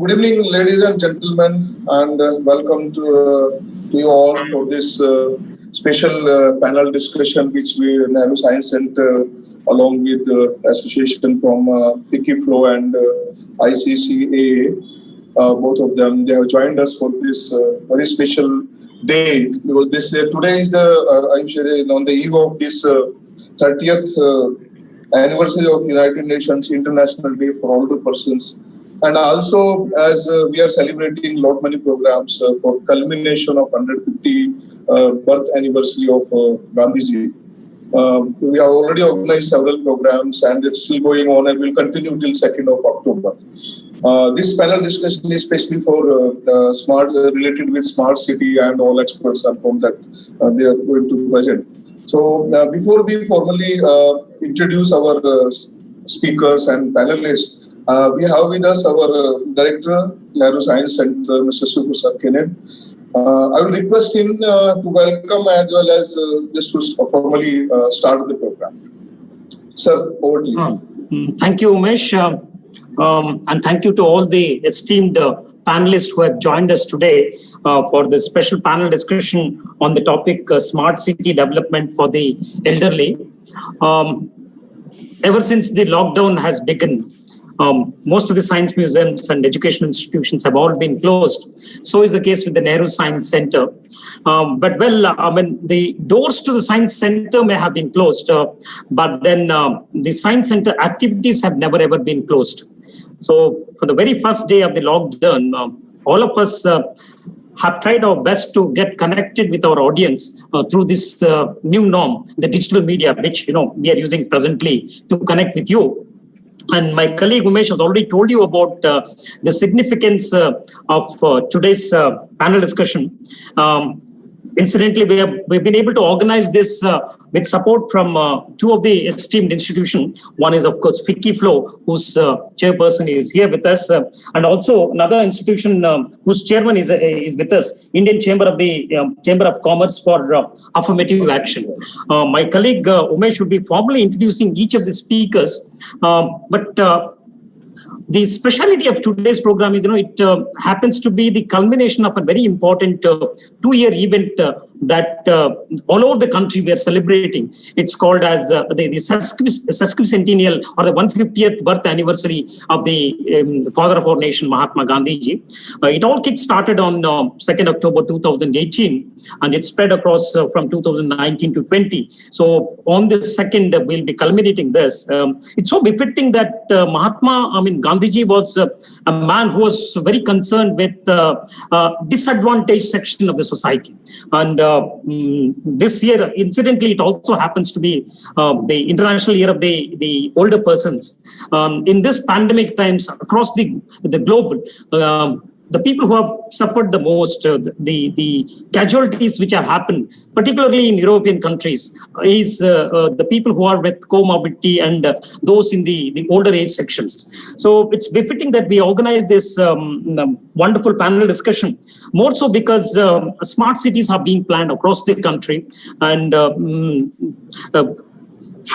Good evening, ladies and gentlemen, and welcome to you all for this special panel discussion which we Nehru Science Center along with the association from Wikiflow and ICCA, both of them, they have joined us for this very special day because this today is the I'm sure on the eve of this 30th anniversary of United Nations International Day for Older Persons. And also, as we are celebrating lot many programs for culmination of 150 birth anniversary of Gandhiji. We have already organized several programs and it's still going on and will continue till 2nd of October. This panel discussion is especially for smart related with smart city and all experts are from that they are going to present. So before we formally introduce our speakers and panelists, we have with us our Director, Nehru Science Center, Mr. Suprasad Kenneth. I will request him to welcome as well as just to formally start the program. Sir, over to you. Thank you, Umesh. And thank you to all the esteemed panelists who have joined us today for this special panel discussion on the topic Smart City Development for the Elderly. Ever since the lockdown has begun, most of the science museums and educational institutions have all been closed. So is the case with the Nehru Science Center. But the doors to the Science Center may have been closed, but then the Science Center activities have never ever been closed. So for the very first day of the lockdown, all of us have tried our best to get connected with our audience through this new norm, the digital media, which we are using presently to connect with you. And my colleague Umesh has already told you about the significance of today's panel discussion. Incidentally, we've been able to organize this with support from two of the esteemed institutions. One is, of course, Wikiflow, whose chairperson is here with us, and also another institution whose chairman is with us, Indian Chamber of Commerce for Affirmative Action. My colleague Umesh will be formally introducing each of the speakers, but the speciality of today's program is, it happens to be the culmination of a very important 2-year event that all over the country we are celebrating. It's called as the sesquicentennial or the 150th birth anniversary of the father of our nation, Mahatma Gandhiji. It all kick-started on 2nd October 2018 and it spread across from 2019 to 20. So on the 2nd, we'll be culminating this. It's so befitting that Gandhiji was a man who was very concerned with disadvantaged section of the society. And this year, incidentally, it also happens to be the International Year of the Older Persons. In this pandemic times, across the globe, the people who have suffered the most, the casualties which have happened, particularly in European countries, is the people who are with comorbidity and those in the older age sections. So it's befitting that we organize this wonderful panel discussion, more so because smart cities are being planned across the country and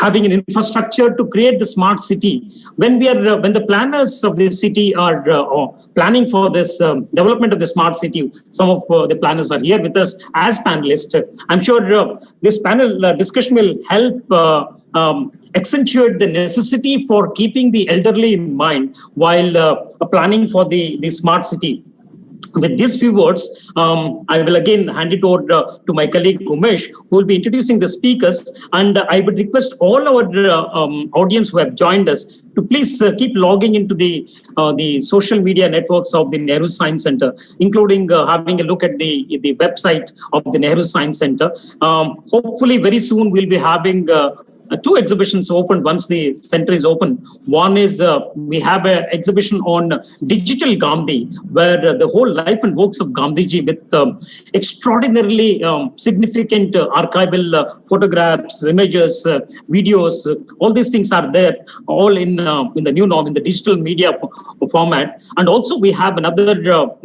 having an infrastructure to create the smart city. When the planners of the city are planning for this development of the smart city, some of the planners are here with us as panelists. I'm sure this panel discussion will help accentuate the necessity for keeping the elderly in mind while planning for the smart city. With these few words, I will again hand it over to my colleague Umesh, who will be introducing the speakers. And I would request all our audience who have joined us to please keep logging into the social media networks of the Nehru Science Center, including having a look at the website of the Nehru Science Center. Hopefully, very soon we'll be having two exhibitions open once the center is open. One is we have an exhibition on digital Gandhi, where the whole life and works of Gandhiji with extraordinarily significant archival photographs, images, videos, all these things are there, all in the new norm, in the digital media format. And also we have another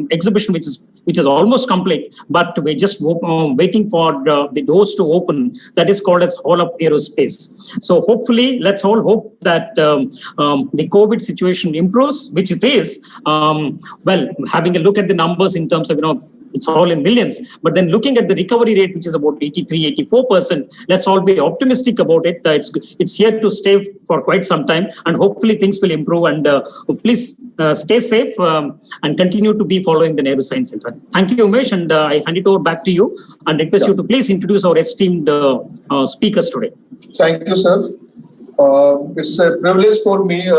exhibition which is which is almost complete, but we're just waiting for the doors to open. That is called as Hall of Aerospace. So hopefully, let's all hope that the COVID situation improves, which it is. Well, having a look at the numbers in terms of, it's all in millions. But then looking at the recovery rate, which is about 83, 84%, let's all be optimistic about it. It's here to stay for quite some time, and hopefully things will improve. And please stay safe and continue to be following the Nehru Science Center. Thank you, Umesh, and I hand it over back to you and request you to please introduce our esteemed speakers today. Thank you, sir. It's a privilege for me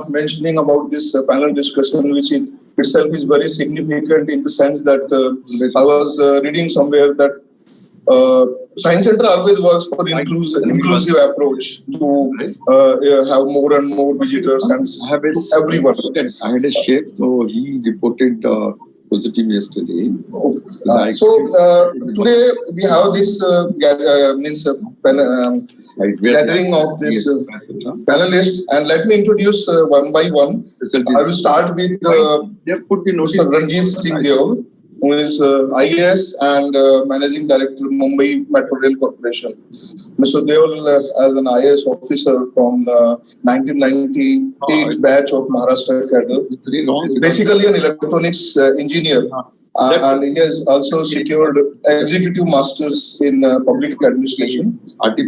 mentioning about this panel discussion, which itself is very significant in the sense that I was reading somewhere that Science Center always works for inclusive approach to have more and more visitors and everyone. I had a chef, so he reported positive yesterday. Today we have this gathering of this panelists, and let me introduce one by one. I will start with Mr. Ranjit Singh Deol, who is IAS and Managing Director, Mumbai Metro Rail Corporation. Mr. Deol, as an IAS officer from the 1998 batch of Maharashtra Cadre, basically an electronics engineer, and he has also secured executive masters in public administration.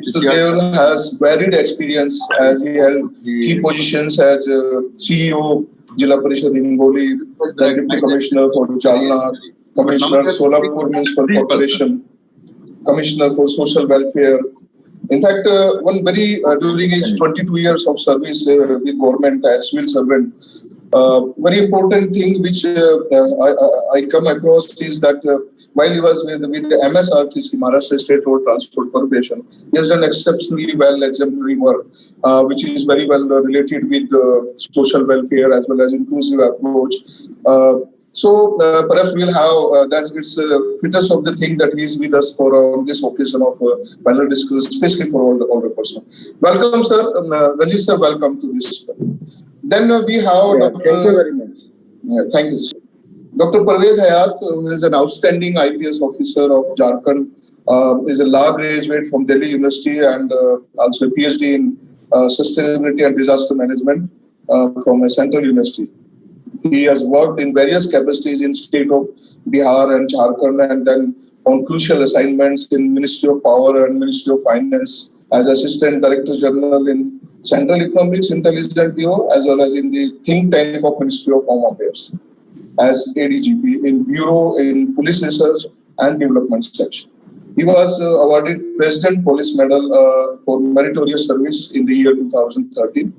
So Deol has varied experience as he held key positions as CEO, Jila Parishad Hingoli, Deputy Commissioner for Jalna, Commissioner Solapur Municipal Corporation, Commissioner for Social Welfare. In fact, during his 22 years of service with government as civil servant, very important thing which I come across is that while he was with the MSRTC, Maharashtra State Road Transport Corporation, he has done exceptionally well exemplary work, which is very well related with social welfare as well as inclusive approach. So perhaps we'll have that it's fittest of the thing that he's with us for on this occasion of panel discussion, especially for all the older person. Welcome, sir. Ranjit sir, welcome to this. Then we have thank you very much. Thank you, sir. Dr. Parvez Hayat, who is an outstanding IPS officer of Jharkhand, is a law graduate from Delhi University and also a PhD in sustainability and disaster management from a Central University. He has worked in various capacities in state of Bihar and Jharkhand, and then on crucial assignments in Ministry of Power and Ministry of Finance as Assistant Director General in Central Economics Intelligence Bureau, as well as in the think tank of Ministry of Home Affairs as ADGP in Bureau in Police Research and Development Section. He was awarded President Police Medal for meritorious service in the year 2013.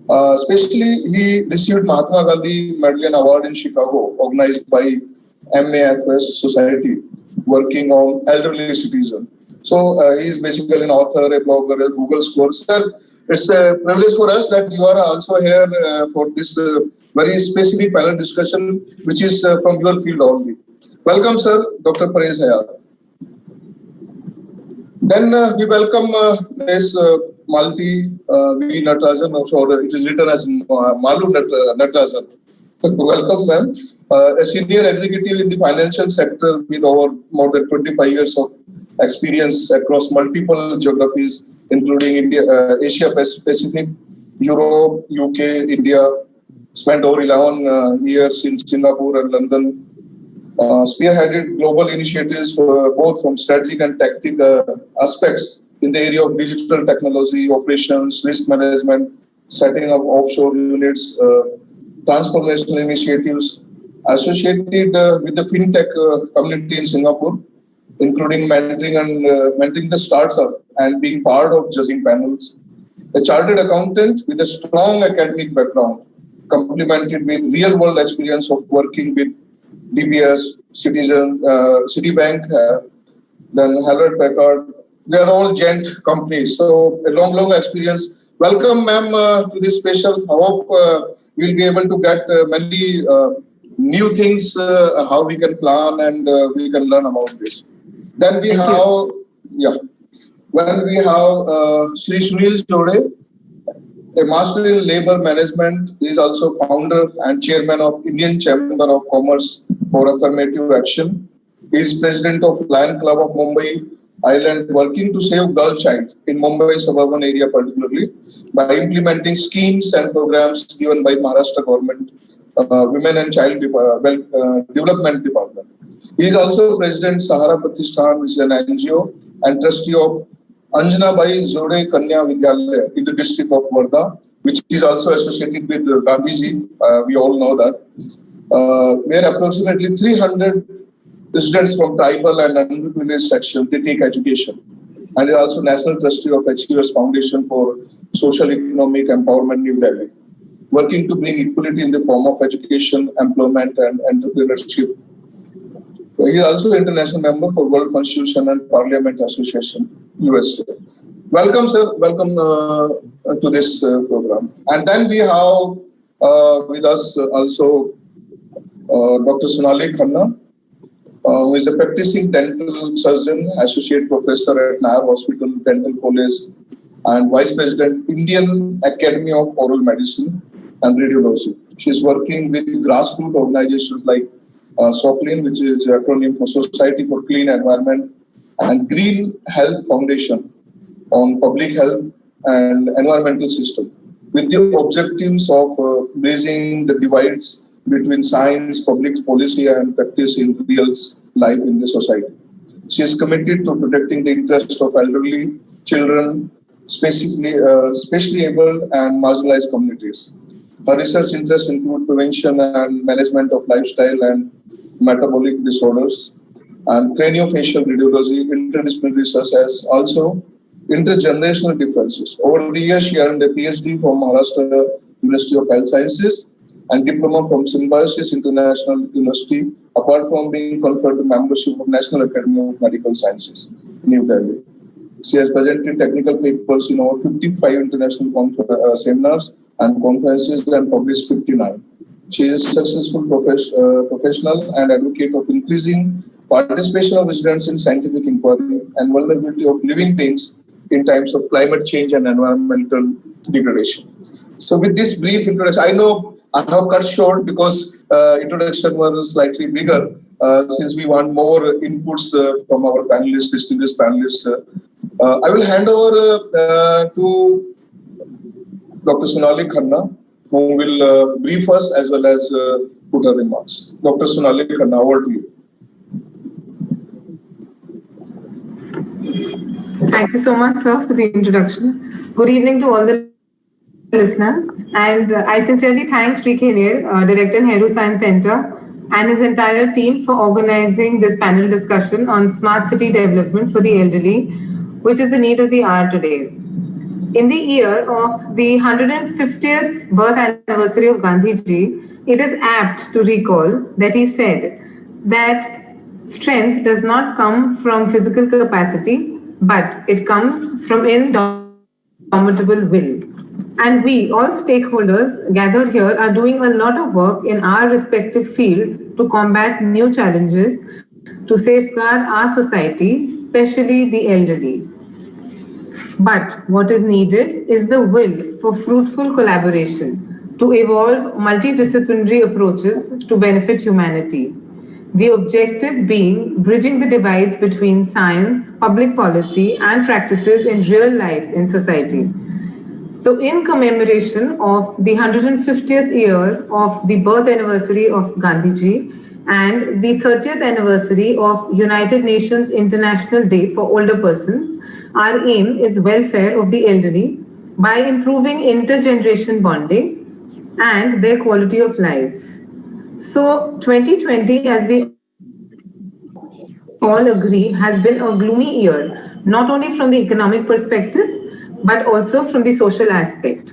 Especially, he received Mahatma Gandhi Medal and Award in Chicago, organized by MAFS Society, working on elderly citizens. So he is basically an author, a blogger, a Google scholar. Sir, it's a privilege for us that you are also here for this very specific panel discussion, which is from your field only. Welcome, sir, Dr. Parvez Hayat. Then we welcome Ms. Malti V. Natarajan, or it is written as Malu Natarajan. Welcome, ma'am. A senior executive in the financial sector with over more than 25 years of experience across multiple geographies, including India, Asia Pacific, Europe, UK, India. Spent over 11 years in Singapore and London. Spearheaded global initiatives both from strategic and tactical aspects in the area of digital technology, operations, risk management, setting up offshore units, transformational initiatives associated with the fintech community in Singapore, including mentoring the startup and being part of judging panels. A chartered accountant with a strong academic background, complemented with real-world experience of working with DBS, Citibank, then Hewlett Packard. They are all giant companies, so a long experience. Welcome, ma'am, to this special. I hope we'll be able to get many new things, how we can plan and we can learn about this. Then we have Sri Sunil Jode, a master in labor management. He is also founder and chairman of Indian Chamber of Commerce for affirmative action. He is president of Lion Club of Mumbai Island, working to save girl child in Mumbai suburban area particularly by implementing schemes and programs given by Maharashtra government, Women and Child Development Department. He is also president Sahara Pratishthan, which is an NGO, and trustee of Anjana Bai Zode Kanya Vidyalaya in the district of Wardha, which is also associated with Gandhiji. We all know that. Where approximately 300 residents from tribal and underprivileged section, they take education. And is also national trustee of Achievers Foundation for Social Economic Empowerment, New Delhi, working to bring equality in the form of education, employment, and entrepreneurship. He is also international member for World Constitution and Parliament Association, USA. Welcome, sir. Welcome to this program. And then we have with us also Dr. Sonali Khanna, who is a practicing dental surgeon, associate professor at Nayar Hospital, Dental College, and vice president, Indian Academy of Oral Medicine and Radiology. She is working with grassroots organizations like SOCLEAN, which is an acronym for Society for Clean Environment, and Green Health Foundation on public health and environmental system, with the objectives of bridging the divides between science, public policy, and practice in real life in the society. She is committed to protecting the interests of elderly, children, specially able and marginalized communities. Her research interests include prevention and management of lifestyle and metabolic disorders, and craniofacial radiology, interdisciplinary research, as also intergenerational differences. Over the years, she earned a PhD from Maharashtra University of Health Sciences and diploma from Symbiosis International University, apart from being conferred the membership of National Academy of Medical Sciences, New Delhi. She has presented technical papers in over 55 international seminars and conferences and published 59. She is a successful professional and advocate of increasing participation of residents in scientific inquiry and vulnerability of living beings in times of climate change and environmental degradation. So with this brief introduction, I know I have cut short because introduction was slightly bigger since we want more inputs from our panelists, distinguished panelists. I will hand over to Dr. Sonali Khanna, who will brief us as well as put her remarks. Dr. Sonali Khanna, over to you. Thank you so much, sir, for the introduction. Good evening to all the listeners. And I sincerely thank Sri Khenir, Director, Nehru Science Center, and his entire team for organizing this panel discussion on smart city development for the elderly, which is the need of the hour today. In the year of the 150th birth anniversary of Gandhiji, it is apt to recall that he said that strength does not come from physical capacity, but it comes from indomitable will. And we, all stakeholders gathered here, are doing a lot of work in our respective fields to combat new challenges, to safeguard our society, especially the elderly. But what is needed is the will for fruitful collaboration to evolve multidisciplinary approaches to benefit humanity. The objective being bridging the divides between science, public policy, and practices in real life in society. So in commemoration of the 150th year of the birth anniversary of Gandhiji and the 30th anniversary of United Nations International Day for Older Persons, our aim is welfare of the elderly by improving intergeneration bonding and their quality of life. So 2020, as we all agree, has been a gloomy year, not only from the economic perspective, but also from the social aspect.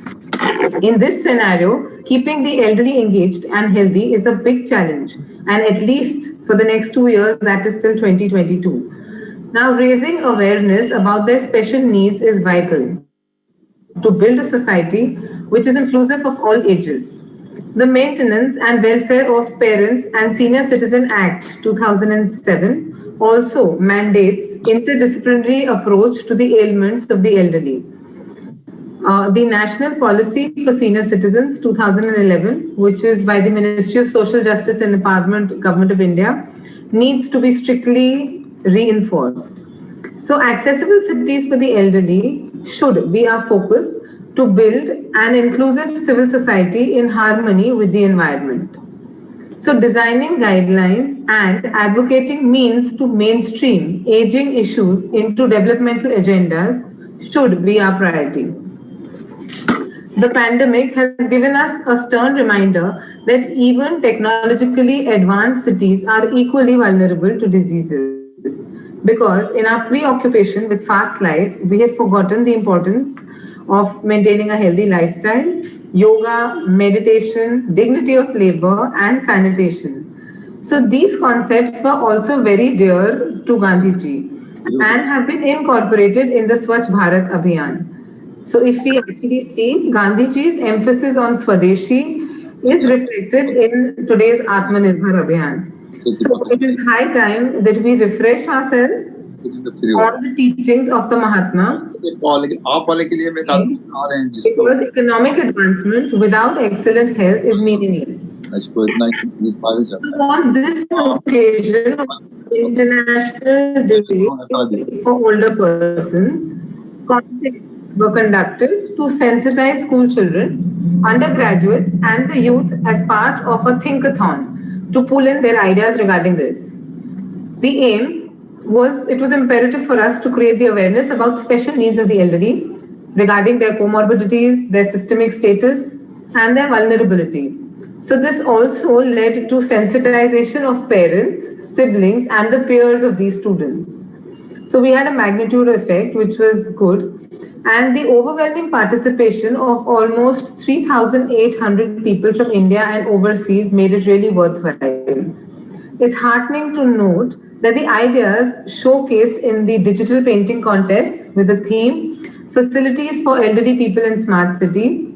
In this scenario, keeping the elderly engaged and healthy is a big challenge, and at least for the next 2 years, that is till 2022. Now, raising awareness about their special needs is vital to build a society which is inclusive of all ages. The Maintenance and Welfare of Parents and Senior Citizen Act 2007 also mandates interdisciplinary approach to the ailments of the elderly. the National Policy for Senior Citizens 2011, which is by the Ministry of Social Justice and Empowerment, Government of India, needs to be strictly reinforced. So accessible cities for the elderly should be our focus to build an inclusive civil society in harmony with the environment. So designing guidelines and advocating means to mainstream aging issues into developmental agendas should be our priority. The pandemic has given us a stern reminder that even technologically advanced cities are equally vulnerable to diseases. Because in our preoccupation with fast life, we have forgotten the importance of maintaining a healthy lifestyle, yoga, meditation, dignity of labor, and sanitation. So these concepts were also very dear to Gandhiji and have been incorporated in the Swachh Bharat Abhiyan. So if we actually see, Gandhiji's emphasis on Swadeshi is reflected in today's Atmanirbhar Abhiyan. So it is high time that we refresh ourselves on the teachings of the Mahatma. Because economic advancement without excellent health is meaningless. On this occasion of International Day for Older Persons, concerts were conducted to sensitize school children, undergraduates, and the youth as part of a think-a-thon to pull in their ideas regarding this. The aim was, it was imperative for us to create the awareness about special needs of the elderly regarding their comorbidities, their systemic status, and their vulnerability. So this also led to sensitization of parents, siblings, and the peers of these students. So we had a magnitude effect, which was good. And the overwhelming participation of almost 3,800 people from India and overseas made it really worthwhile. It's heartening to note that the ideas showcased in the digital painting contest with the theme Facilities for Elderly People in Smart Cities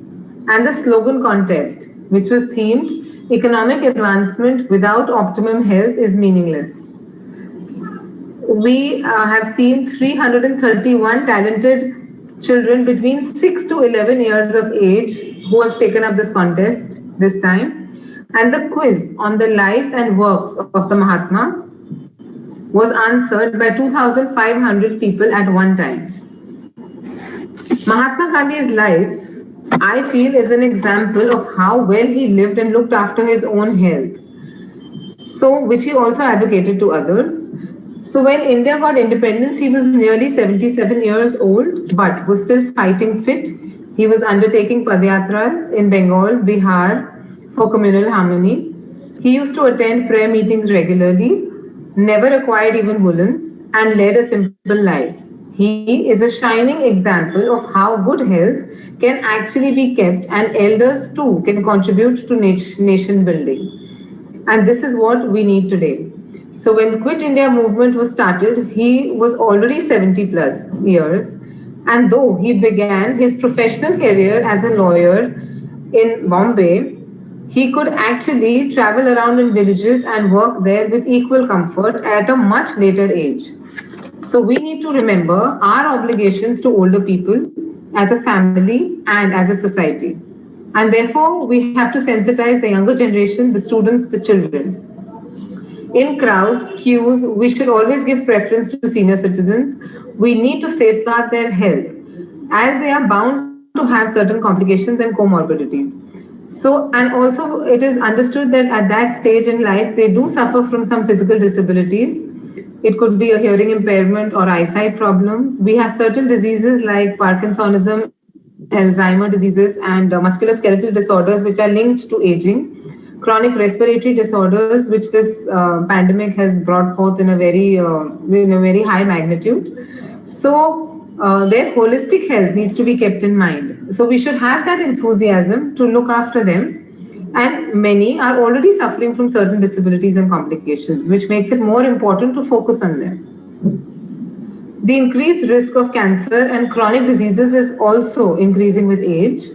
and the slogan contest, which was themed Economic Advancement Without Optimum Health is Meaningless. We have seen 331 talented children between 6 to 11 years of age who have taken up this contest this time. And the quiz on the life and works of the Mahatma was answered by 2,500 people at one time. Mahatma Gandhi's life, I feel, is an example of how well he lived and looked after his own health. So, which he also advocated to others. So when India got independence, he was nearly 77 years old, but was still fighting fit. He was undertaking Padyatras in Bengal, Bihar for communal harmony. He used to attend prayer meetings regularly, never acquired even woolens, and led a simple life. He is a shining example of how good health can actually be kept, and elders too can contribute to nation building. And this is what we need today. So when the Quit India movement was started, he was already 70 plus years. And though he began his professional career as a lawyer in Bombay, he could actually travel around in villages and work there with equal comfort at a much later age. So we need to remember our obligations to older people as a family and as a society. And therefore, we have to sensitize the younger generation, the students, the children. In crowds, queues, we should always give preference to senior citizens. We need to safeguard their health as they are bound to have certain complications and comorbidities. So, and also it is understood that at that stage in life, they do suffer from some physical disabilities. It could be a hearing impairment or eyesight problems. We have certain diseases like Parkinsonism, Alzheimer diseases, and musculoskeletal disorders which are linked to aging. Chronic respiratory disorders, which this pandemic has brought forth in a very high magnitude. So their holistic health needs to be kept in mind. So we should have that enthusiasm to look after them. And many are already suffering from certain disabilities and complications, which makes it more important to focus on them. The increased risk of cancer and chronic diseases is also increasing with age.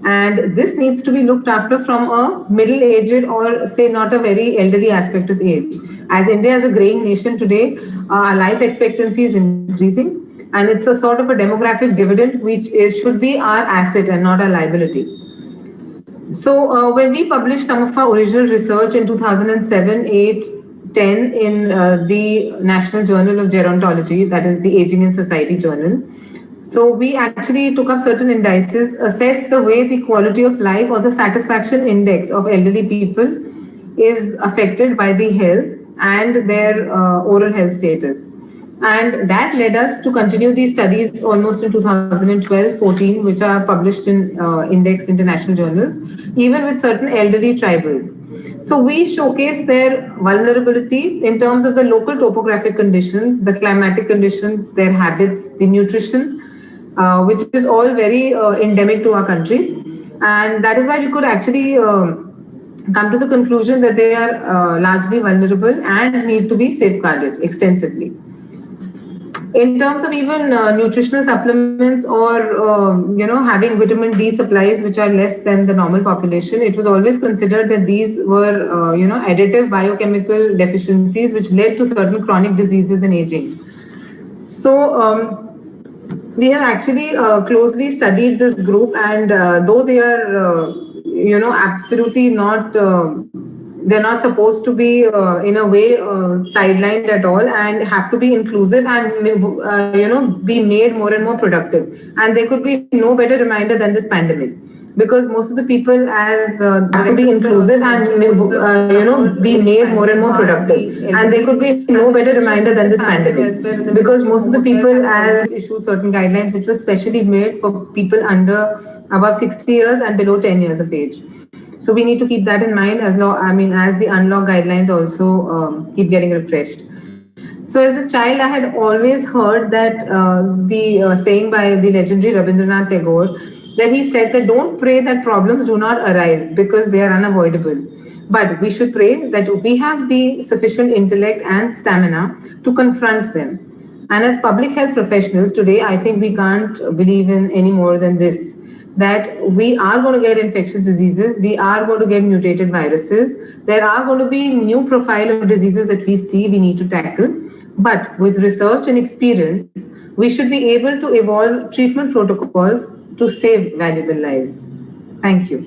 And this needs to be looked after from a middle-aged or say not a very elderly aspect of age. As India is a graying nation today, our life expectancy is increasing And it's a sort of a demographic dividend, which should be our asset and not our liability. So when we published some of our original research in 2007, 8, 10 in the National Journal of Gerontology, that is the Aging in Society journal. So we actually took up certain indices, assessed the way the quality of life or the satisfaction index of elderly people is affected by the health and their oral health status. And that led us to continue these studies almost in 2012-14, which are published in indexed international journals, even with certain elderly tribals. So we showcase their vulnerability in terms of the local topographic conditions, the climatic conditions, their habits, the nutrition, which is all very endemic to our country. And that is why we could actually come to the conclusion that they are largely vulnerable and need to be safeguarded extensively. In terms of even nutritional supplements or having vitamin D supplies which are less than the normal population, it was always considered that these were additive biochemical deficiencies which led to certain chronic diseases and aging. So we have actually closely studied this group, and though they are absolutely not they're not supposed to be in a way sidelined at all, and have to be inclusive and be made more and more productive. And there could be no better reminder than this pandemic, because most of the people as have to be inclusive and be made more and more productive. And there could be no better reminder than this pandemic, because most of the people as issued certain guidelines which were specially made for people above 60 years and below 10 years of age. So we need to keep that in mind as the unlock guidelines also keep getting refreshed. So as a child, I had always heard that the saying by the legendary Rabindranath Tagore, that he said that don't pray that problems do not arise because they are unavoidable. But we should pray that we have the sufficient intellect and stamina to confront them. And as public health professionals today, I think we can't believe in any more than this, that we are going to get infectious diseases, we are going to get mutated viruses, there are going to be new profile of diseases that we see we need to tackle. But with research and experience, we should be able to evolve treatment protocols to save valuable lives. Thank you.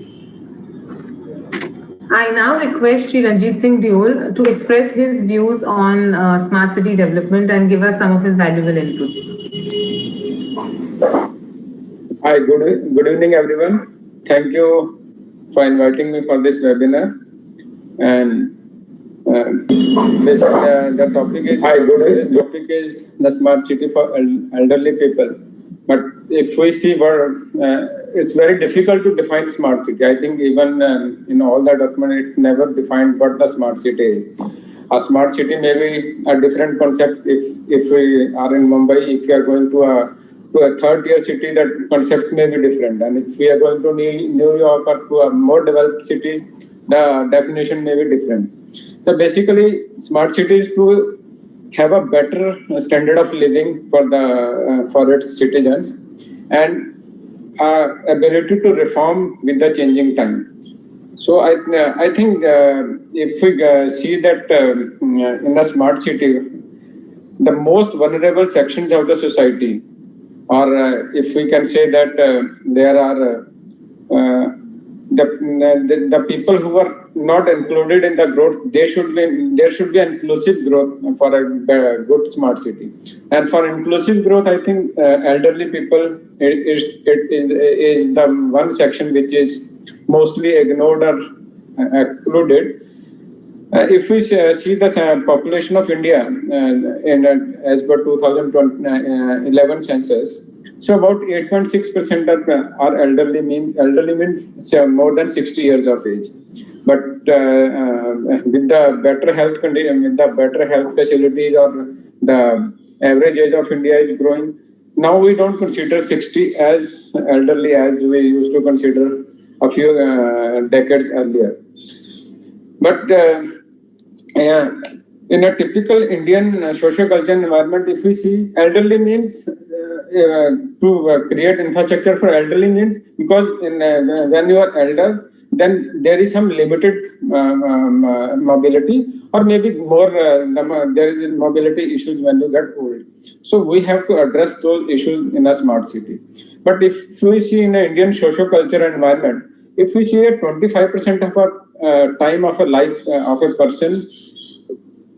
I now request Shri Ranjit Singh Deol to express his views on smart city development and give us some of his valuable inputs. Hi, good evening, everyone. Thank you for inviting me for this webinar. And the topic is the smart city for elderly people. But if we see it's very difficult to define smart city. I think even in all the documents, it's never defined what the smart city is. A smart city may be a different concept. If we are in Mumbai, if we are going to a third-tier city, that concept may be different. And if we are going to New York or to a more developed city, the definition may be different. So basically, smart city is to have a better standard of living for its citizens, and ability to reform with the changing time. So I think if we see that in a smart city, the most vulnerable sections of the society, or if we can say that there are the people who are not included in the growth, there should be inclusive growth for a good smart city. And for inclusive growth, I think elderly people is the one section which is mostly ignored or excluded. If we see the population of India as per 2011 census, so about 8.6% are elderly means more than 60 years of age. But with the better health condition, with the better health facilities, or the average age of India is growing, now we don't consider 60 as elderly as we used to consider a few decades earlier. But in a typical Indian socio-cultural environment, if we see elderly means to create infrastructure for elderly means, because when you are elder, then there is some limited mobility, or maybe more there is mobility issues when you get old. So we have to address those issues in a smart city. But if we see in an Indian socio-cultural environment, if we see that 25% of our time of a life of a person,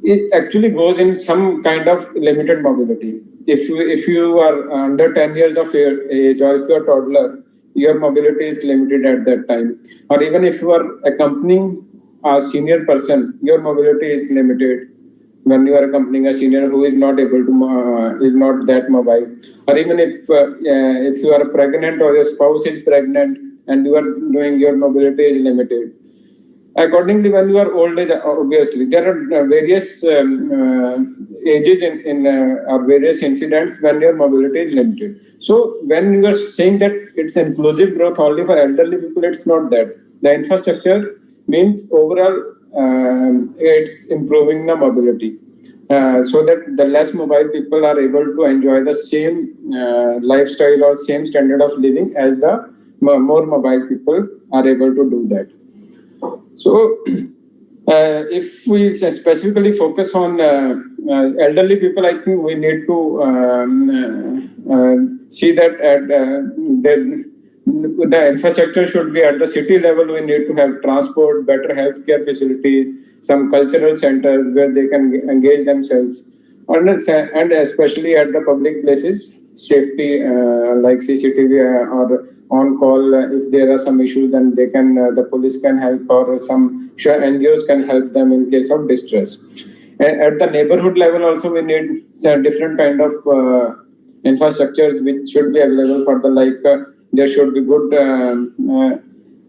it actually goes in some kind of limited mobility. If you are under 10 years of age, or if you are a toddler, your mobility is limited at that time. Or even if you are accompanying a senior person, your mobility is limited when you are accompanying a senior who is not able to, is not that mobile. Or even if you are pregnant or your spouse is pregnant and you are doing, your mobility is limited. Accordingly, when you are old age, obviously, there are various ages in or various incidents when your mobility is limited. So when you are saying that it's inclusive growth only for elderly people, it's not that. The infrastructure means overall it's improving the mobility. So that the less mobile people are able to enjoy the same lifestyle or same standard of living as the more mobile people are able to do that. So, if we specifically focus on elderly people, I think we need to see that the infrastructure should be at the city level. We need to have transport, better healthcare facilities, some cultural centers where they can engage themselves, and especially at the public places, safety like CCTV or on call. If there are some issues, then they can the police can help, or some NGOs can help them in case of distress. At the neighborhood level also, we need different kind of infrastructures which should be available for the there should be good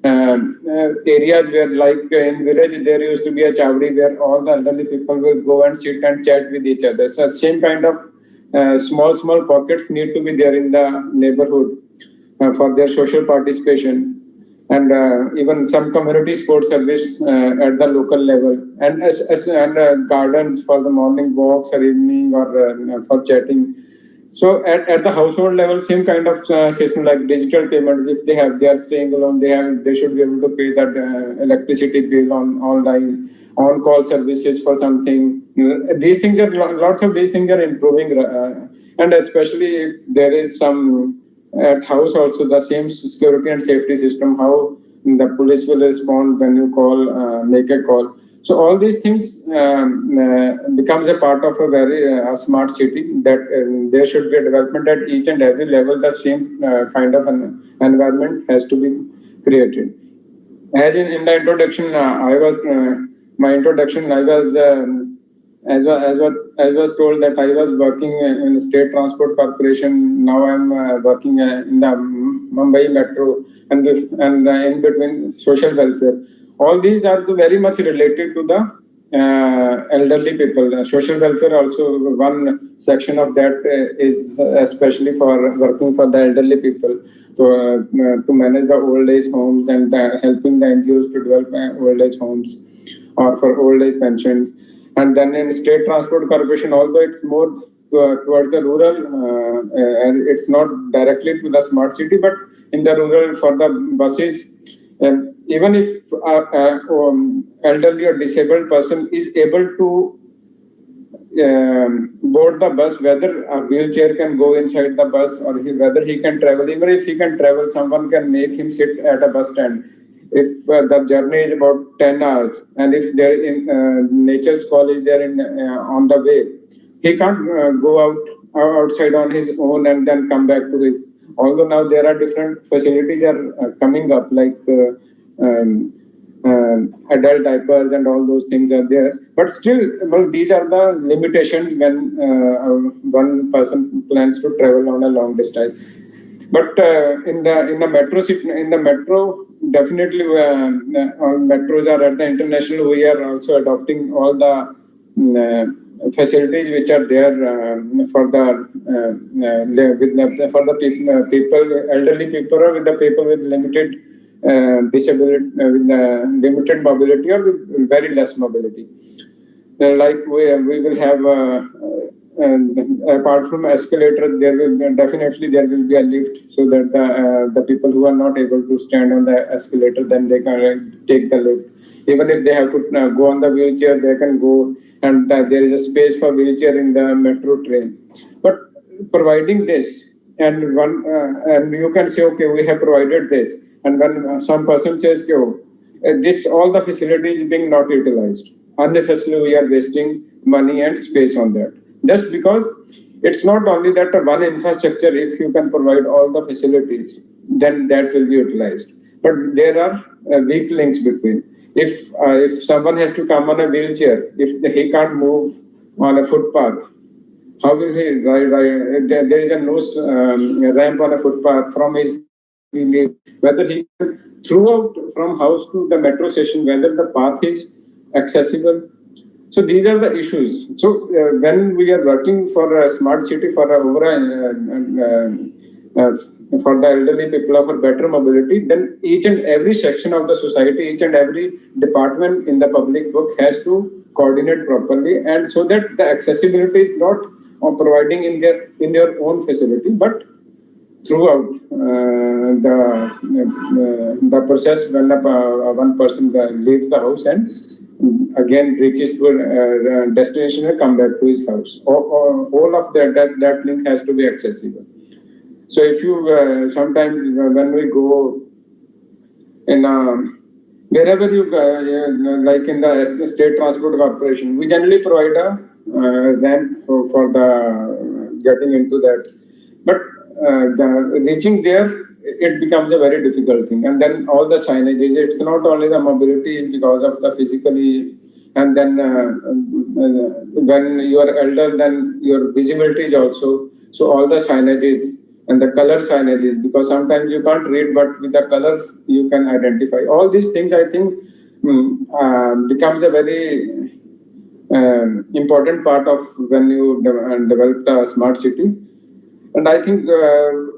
areas where, like in village, there used to be a chowdi where all the elderly people will go and sit and chat with each other. So same kind of small pockets need to be there in the neighborhood for their social participation, and even some community sports service at the local level, and gardens for the morning walks or evening or for chatting. So at the household level, same kind of system like digital payments. If they are staying alone, they should be able to pay that electricity bill online, on-call services for something. These things are lots of these things are improving, and especially if there is some at house also the same security and safety system. How the police will respond when you call, make a call. So all these things becomes a part of a very smart city, that there should be a development at each and every level. The same kind of an environment has to be created. As in the introduction, I was as was told that I was working in the State Transport Corporation. Now I'm working in the Mumbai Metro, and in between social welfare. All these are very much related to the elderly people. Social welfare also, one section of that is especially for working for the elderly people, to manage the old age homes and helping the NGOs to develop old age homes or for old age pensions. And then in State Transport Corporation, although it's more towards the rural, and it's not directly to the smart city, but in the rural for the buses, even if elderly or disabled person is able to board the bus, whether a wheelchair can go inside the bus or whether he can travel. Even if he can travel, someone can make him sit at a bus stand. If the journey is about 10 hours, and if there in nature's call is there on the way, he can't go outside on his own and then come back to his. Although now there are different facilities are coming up, like adult diapers and all those things are there. But still, well, these are the limitations when one person plans to travel on a long distance. But in the metro city, definitely metros are at the international. We are also adopting all the facilities which are there for the people, elderly people, or with the people with limited disability, with limited mobility or with very less mobility. Like we will have and apart from escalator, there will definitely be a lift, so that the people who are not able to stand on the escalator, then they can take the lift. Even if they have to go on the wheelchair, they can go, and there is a space for wheelchair in the metro train. But providing this, and and you can say, okay, we have provided this, and when some person says, okay, this all the facilities being not utilized, unnecessarily we are wasting money and space on that. Just because it's not only that one infrastructure, if you can provide all the facilities, then that will be utilized. But there are weak links between. If someone has to come on a wheelchair, if he can't move on a footpath, how will he ride? There is a no ramp on a footpath from his, whether he throughout from house to the metro station, whether the path is accessible. So these are the issues. So when we are working for a smart city for for the elderly people for better mobility, then each and every section of the society, each and every department in the public book has to coordinate properly, and so that the accessibility is not providing in your own facility, but throughout the process when one person leaves the house and again reaches to a destination and come back to his house. All of that link has to be accessible. So if you sometimes when we go in wherever you like in the State Transport Corporation, we generally provide a ramp for the getting into that. But reaching there, it becomes a very difficult thing. And then all the signages, it's not only the mobility because of the physically, and then when you are elder, then your visibility is also, so all the signages and the color signages, because sometimes you can't read, but with the colors you can identify. All these things, I think, becomes a very important part of when you develop a smart city. And I think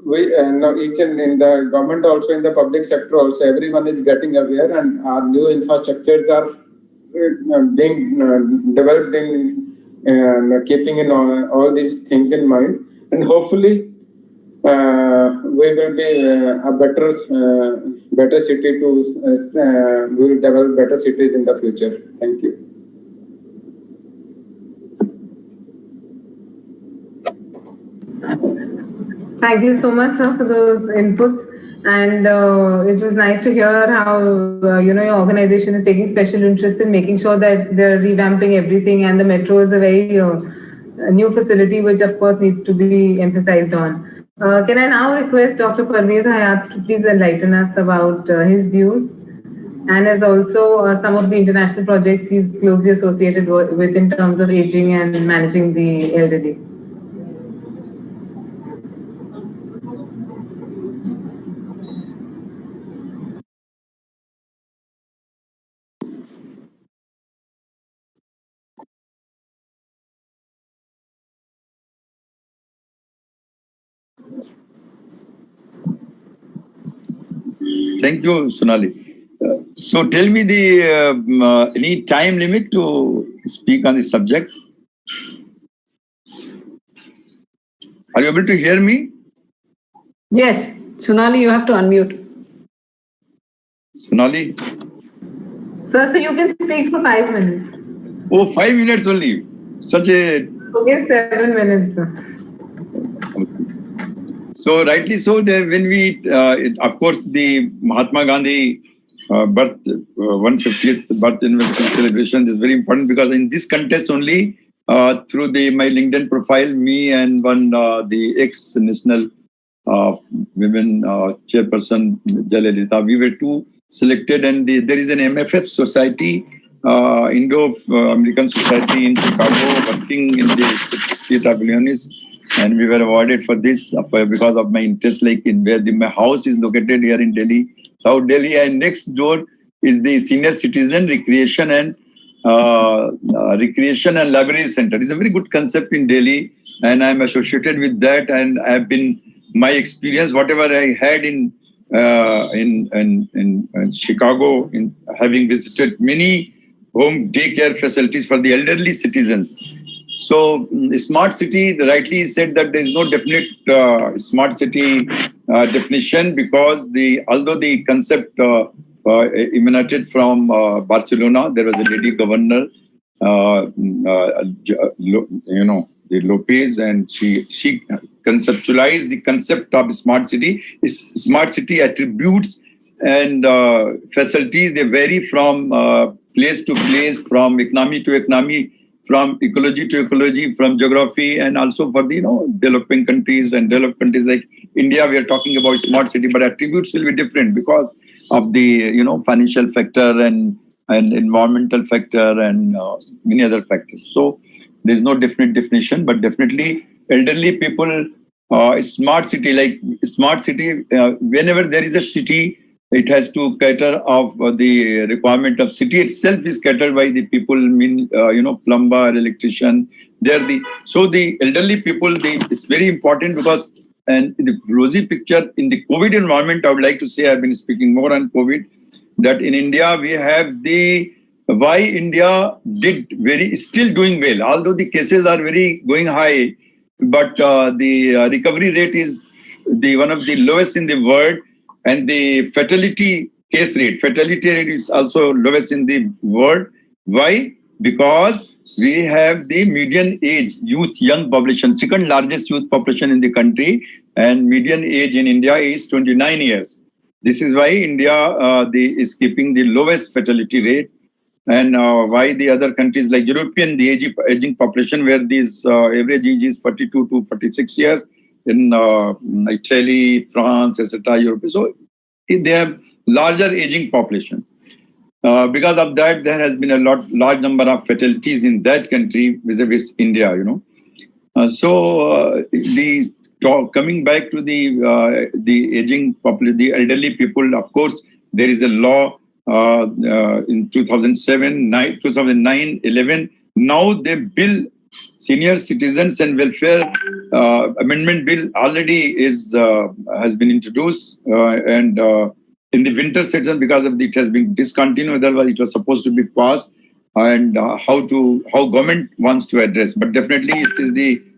we now each and in the government also, in the public sector also, everyone is getting aware, and our new infrastructures are being developed in keeping in all these things in mind. And hopefully we will be a better city to we will develop better cities in the future. Thank you. Thank you so much, sir, for those inputs. And it was nice to hear how your organization is taking special interest in making sure that they're revamping everything, and the metro is a very new facility, which of course needs to be emphasized on. Can I now request Dr. Parvez Hayat to please enlighten us about his views, and as also some of the international projects he's closely associated with in terms of aging and managing the elderly. Thank you, Sonali. So tell me any time limit to speak on this subject? Are you able to hear me? Yes, Sonali, you have to unmute. Sonali? Sir, so you can speak for 5 minutes. Oh, 5 minutes only. Such a... Okay, 7 minutes, sir. So rightly so, when we, of course, the Mahatma Gandhi birth 150th birth anniversary celebration is very important, because in this contest only, through my LinkedIn profile, me and the ex-national women chairperson Jayalalitha, we were two selected, and there is an MFF society, Indo-American Society in Chicago, working in the state of Illinois. And we were awarded for this because of my interest, like in where my house is located here in Delhi, South Delhi, and next door is the Senior Citizen Recreation and Library Center. It's a very good concept in Delhi, and I'm associated with that. And I've been, my experience, whatever I had in Chicago, in having visited many home daycare facilities for the elderly citizens. So smart city, rightly said that there is no definite smart city definition, because although the concept emanated from Barcelona, there was a lady governor, the Lopez, and she conceptualized the concept of smart city. Smart city attributes and facilities, they vary from place to place, from economy to economy, from ecology to ecology, from geography, and also for the developing countries and developed countries like India. We are talking about smart city, but attributes will be different because of the financial factor and environmental factor and many other factors. So there's no definite definition, but definitely elderly people, smart city, whenever there is a city, it has to cater of the requirement of city itself is catered by the people, plumber, electrician. So the elderly people, it's very important, because and the rosy picture in the COVID environment, I would like to say, I've been speaking more on COVID, that in India we have why India still doing well, although the cases are very going high, but the recovery rate is one of the lowest in the world, and the fatality rate is also lowest in the world. Why? Because we have the median age young population, second largest youth population in the country, and median age in India is 29 years. This is why India is keeping the lowest fatality rate, and why the other countries like European, the aging population, where this average age is 42 to 46 years, in Italy, France, etc., Europe. So they have larger aging population. Because of that, there has been a large number of fatalities in that country vis-a-vis India. Coming back to the aging population, the elderly people. Of course, there is a law in 2009, 11. Now they bill. Senior Citizens and Welfare Amendment Bill already has been introduced, and in the winter session, because of it has been discontinued. Otherwise, it was supposed to be passed, and how government wants to address. But definitely, it is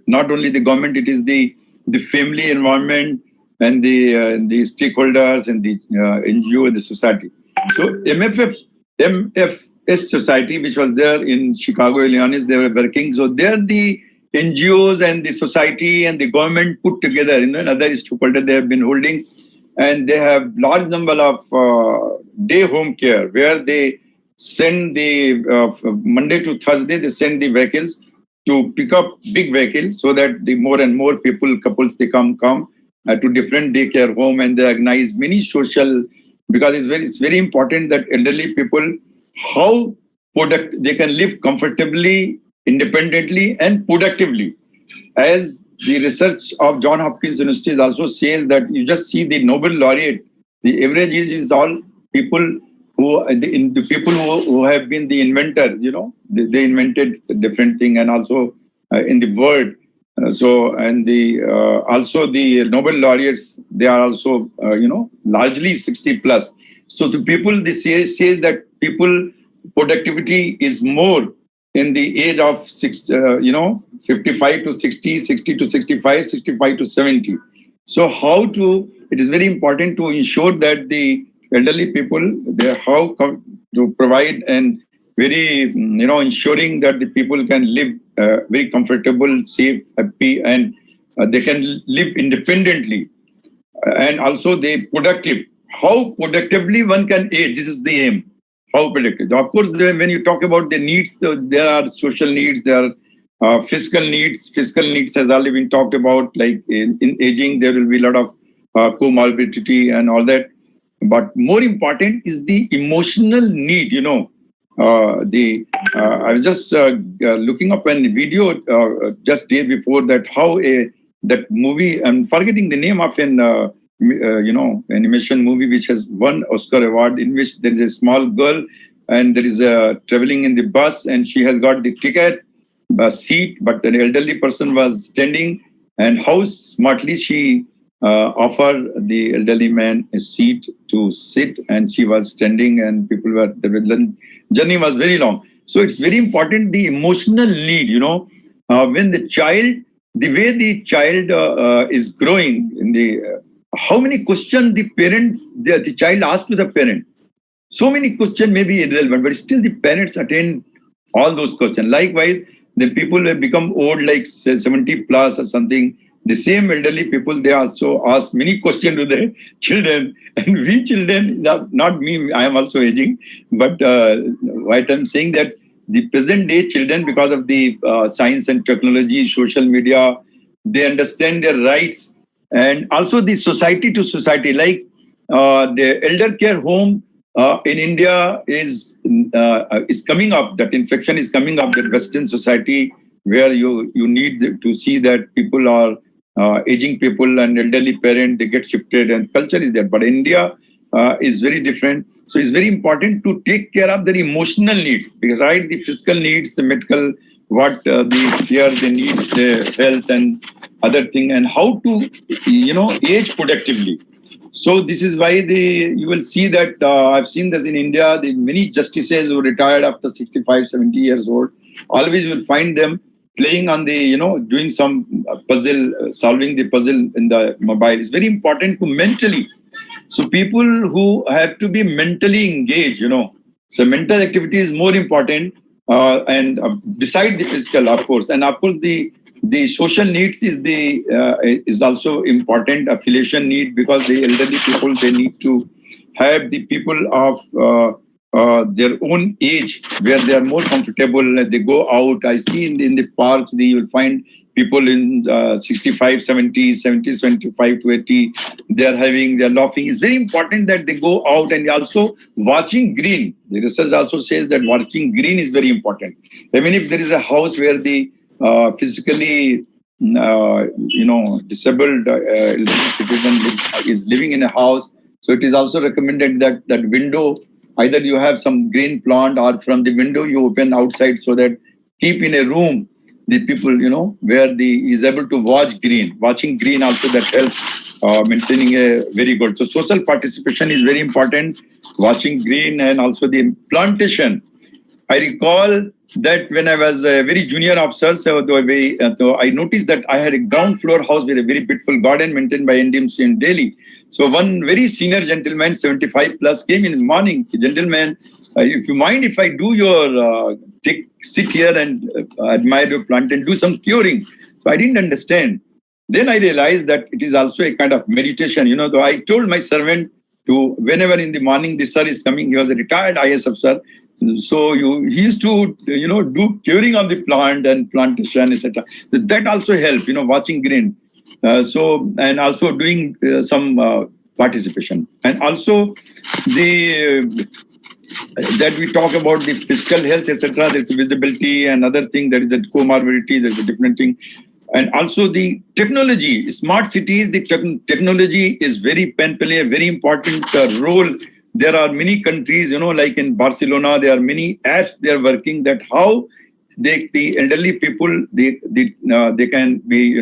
not only the government; it is the family environment and the stakeholders and the NGO and the society. So MFS Society, which was there in Chicago, Illinois, they were working. So there the NGOs and the society and the government put together, another stakeholder they have been holding, and they have large number of day home care, where they send the Monday to Thursday, they send the vehicles to pick up big vehicles, so that the more and more couples, they come to different daycare home, and they organize many social, because it's very important that elderly people, they can live comfortably, independently, and productively. As the research of Johns Hopkins University also says, that you just see the Nobel laureate, the average age is all people who have been the inventor. They invented a different thing, and also in the world. Also the Nobel laureates, they are also largely 60 plus. So the people, they says that people productivity is more in the age of 55 to 60, 60 to 65, 65 to 70. So it is very important to ensure that the elderly people, to provide and very, ensuring that the people can live very comfortable, safe, happy, and they can live independently. And also they productive. How productively one can age, this is the aim. How productive. Of course, when you talk about the needs, there are social needs, there are fiscal needs. Fiscal needs has already been talked about, like in aging, there will be a lot of comorbidity and all that. But more important is the emotional need, I was just looking up a video just day before that, how that movie, I'm forgetting the name of an animation movie which has won Oscar award, in which there is a small girl and there is traveling in the bus, and she has got the ticket seat, but an elderly person was standing, and how smartly she offered the elderly man a seat to sit, and she was standing, and the journey was very long. So it's very important, the emotional need, when the way the child is growing, how many questions the child asks to the parent. So many questions may be irrelevant, but still the parents attend all those questions. Likewise, the people have become old, like 70 plus or something. The same elderly people, they also ask many questions to their children. And we children, not me, I am also aging, but what I'm saying that the present day children, because of the science and technology, social media, they understand their rights. And also the society to society, like the elder care home in India is coming up. That infection is coming up. That Western society where you need to see that people are aging people and elderly parents, they get shifted, and culture is there. But India is very different. So it's very important to take care of their emotional needs, because the physical needs, the medical, what the care they need, the health and other thing, and how to age productively. So this is why you will see that I've seen this in India. The many justices who retired after 65, 70 years old, always you will find them playing on the, doing some puzzle, solving the puzzle in the mobile. It's very important to mentally. So people who have to be mentally engaged, so mental activity is more important, and beside the physical, of course. And of course, the social needs is also important, affiliation need, because the elderly people, they need to have the people of their own age where they are more comfortable. They go out. I see in the parks, you will find people in 65, 70, 75 to 80. They're laughing. It's very important that they go out, and also watching green. The research also says that watching green is very important. Even if there is a house where the physically disabled citizen is living in a house, so it is also recommended that window, either you have some green plant, or from the window you open outside, so that keep in a room the people, where is able to watch green. Watching green also, that helps maintaining a very good. So social participation is very important. Watching green, and also the plantation. I recall that when I was a very junior officer, so I noticed that I had a ground floor house with a very beautiful garden maintained by NDMC in Delhi. So one very senior gentleman, 75 plus, came in the morning. Gentleman, if you mind if I do your sit here and admire your plant and do some curing. So I didn't understand. Then I realized that it is also a kind of meditation. So I told my servant to, whenever in the morning the sir is coming, he was a retired IS officer. So he used to, do curing of the plant and plantation, etc. So that also helped, watching green. And also doing some participation. And also that we talk about the physical health, etc. There's visibility and other thing. There is a comorbidity. There's a different thing. And also the technology, smart cities, the technology is play a very important role. There are many countries, like in Barcelona, there are many apps they are working, that how the elderly people, they can be,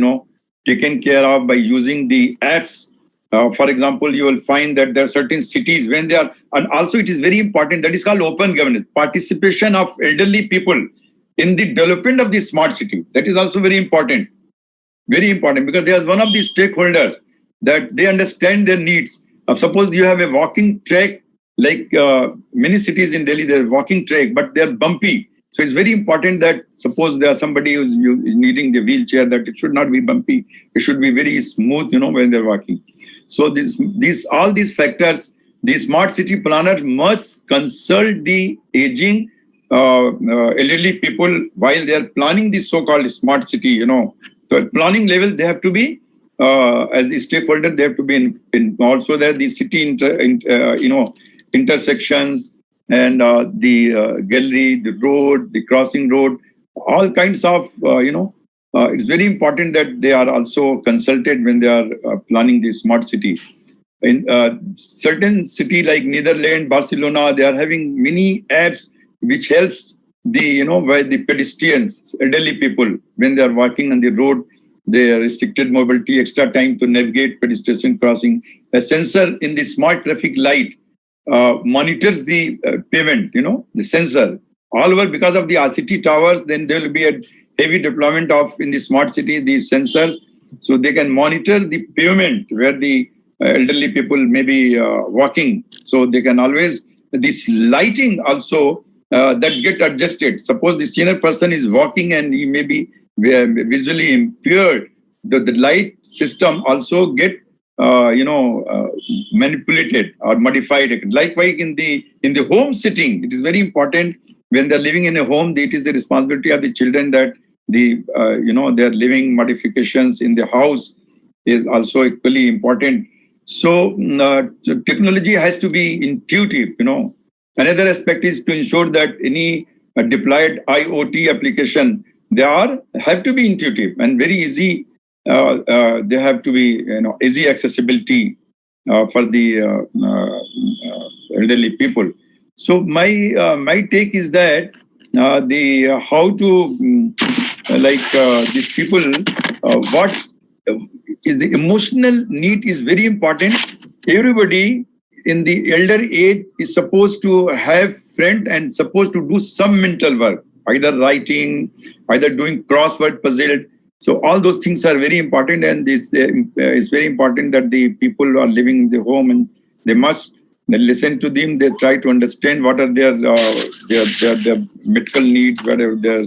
taken care of by using the apps. For example, you will find that there are certain cities when they are, and also it is very important, that is called open governance, participation of elderly people in the development of the smart city. That is also very important, because they are one of the stakeholders, that they understand their needs. Suppose you have a walking track, like many cities in Delhi, they're walking track, but they're bumpy. So it's very important that suppose there's somebody who's needing the wheelchair, that it should not be bumpy. It should be very smooth, when they're walking. So all these factors, the smart city planners must consult the aging elderly people while they're planning the so-called smart city, So at planning level, they have to be, as a stakeholder, they have to be in also there, the city, intersections, and the gallery, the road, the crossing road, all kinds of, it's very important that they are also consulted when they are planning the smart city. In certain city like Netherlands, Barcelona, they are having many apps which helps where the pedestrians, elderly people, when they are walking on the road, they are restricted mobility, extra time to navigate pedestrian crossing. A sensor in the smart traffic light monitors the pavement, the sensor. All over, because of the RCT towers, then there will be heavy deployment of in the smart city these sensors, so they can monitor the pavement where the elderly people may be walking. So they can always, this lighting also that get adjusted. Suppose the senior person is walking and he may be visually impaired, the light system also get manipulated or modified. Likewise, in the home sitting, it is very important when they're living in a home. It is the responsibility of the children that their living modifications in the house is also equally important. So technology has to be intuitive. Another aspect is to ensure that any deployed IoT application, have to be intuitive and very easy. They have to be easy accessibility for the elderly people. So my take is that how to these people, what is the emotional need is very important. Everybody in the elder age is supposed to have friend and supposed to do some mental work, either writing, either doing crossword puzzle. So all those things are very important, and it's very important that the people who are living in the home, and they must listen to them. They try to understand what are their medical needs, what are their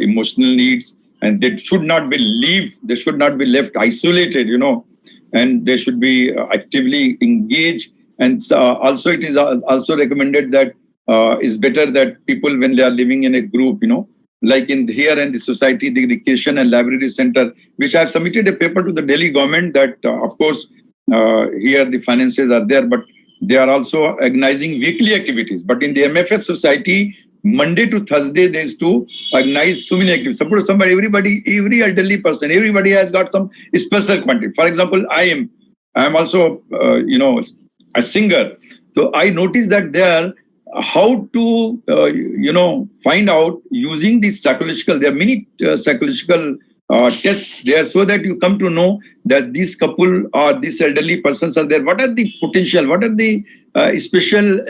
emotional needs, and they should not be left isolated, and they should be actively engaged. And also it is also recommended that it's better that people, when they are living in a group, like here in the society, the education and library center, which I have submitted a paper to the Delhi government that, of course, here the finances are there, but they are also organizing weekly activities. But in the MFF society, Monday to Thursday, there is to organize so many activities. Suppose every elderly person, everybody has got some special quantity. For example, I am also, a singer. So I noticed that there, how to, find out using these psychological, there are many psychological tests there, so that you come to know that this couple or these elderly persons are there. What are the potential? What are the special,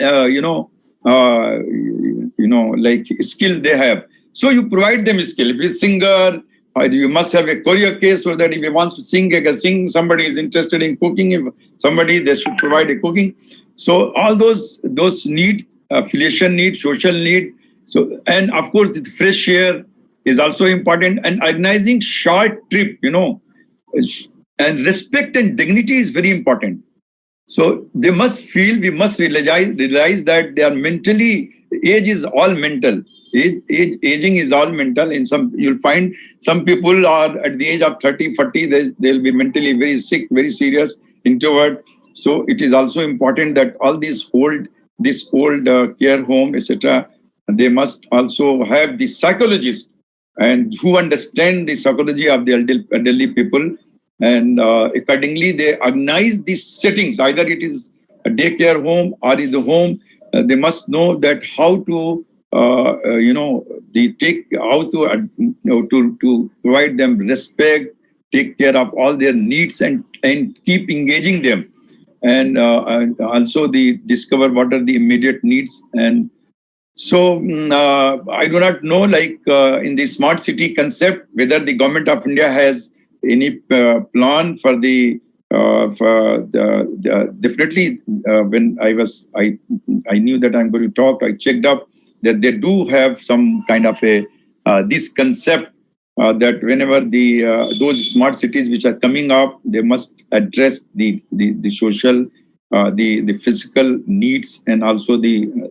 like skill they have? So you provide them skill. If it's singer, you must have a career case, so that if he wants to sing, he can sing. Somebody is interested in cooking. If somebody, they should provide a cooking. So all those needs, affiliation need, social need. So, and of course, the fresh air is also important. And organizing short trip, and respect and dignity is very important. So they must feel, we must realize that they are mentally, age is all mental. Aging is all mental. You'll find some people are at the age of 30, 40, they'll be mentally very sick, very serious, introvert. So it is also important that all these old care home, etc., they must also have the psychologists and who understand the psychology of the elderly people, and accordingly they organize these settings. Either it is a daycare home or in the home, they must know that how to to provide them respect, take care of all their needs, and keep engaging them. And also discover what are the immediate needs. And so I do not know, in the smart city concept, whether the government of India has any plan for definitely when I knew that I'm going to talk, I checked up that they do have some kind of this concept that whenever those smart cities which are coming up, they must address the social, the physical needs, and also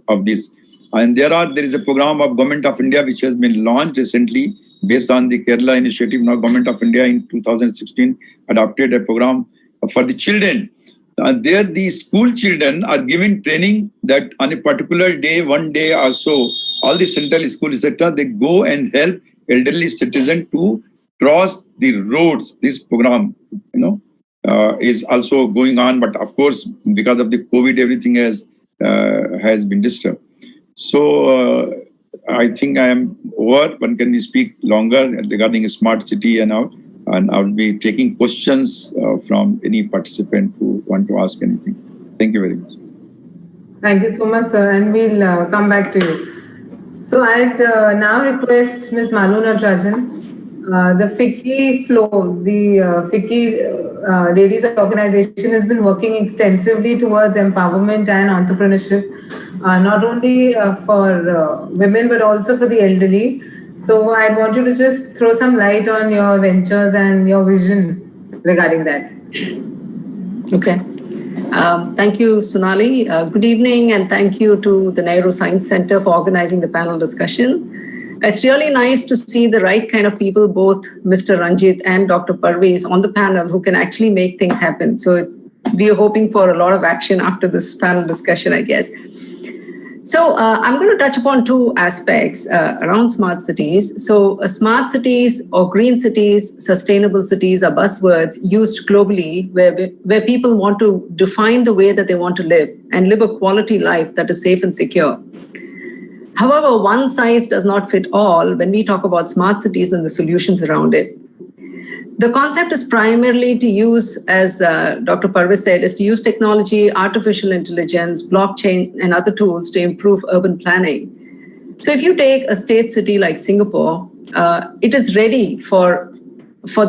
of this. And there is a program of Government of India which has been launched recently based on the Kerala initiative. Now Government of India in 2016 adopted a program for the children. There the school children are given training that on a particular day, one day or so, all the central schools, etc., they go and help elderly citizen to cross the roads. This program, is also going on, but of course, because of the COVID, everything has been disturbed. So I think I am over, but can we speak longer regarding a smart city and all? And I'll be taking questions from any participant who want to ask anything. Thank you very much. Thank you so much, sir. And we'll come back to you. So I'd now request Ms. Malu Natarajan, the FICCI flow, the FICCI Ladies Organization has been working extensively towards empowerment and entrepreneurship, not only for women, but also for the elderly. So I want you to just throw some light on your ventures and your vision regarding that. Okay. Thank you, Sonali. Good evening, and thank you to the Nehru Science Center for organizing the panel discussion. It's really nice to see the right kind of people, both Mr. Ranjit and Dr. Parvez on the panel, who can actually make things happen. So we are hoping for a lot of action after this panel discussion, I guess. So I'm going to touch upon two aspects around smart cities. So smart cities or green cities, sustainable cities are buzzwords used globally where people want to define the way that they want to live and live a quality life that is safe and secure. However, one size does not fit all when we talk about smart cities and the solutions around it. The concept is primarily to use, as Dr. Parvez said, is to use technology, artificial intelligence, blockchain, and other tools to improve urban planning. So if you take a state city like Singapore, it is ready for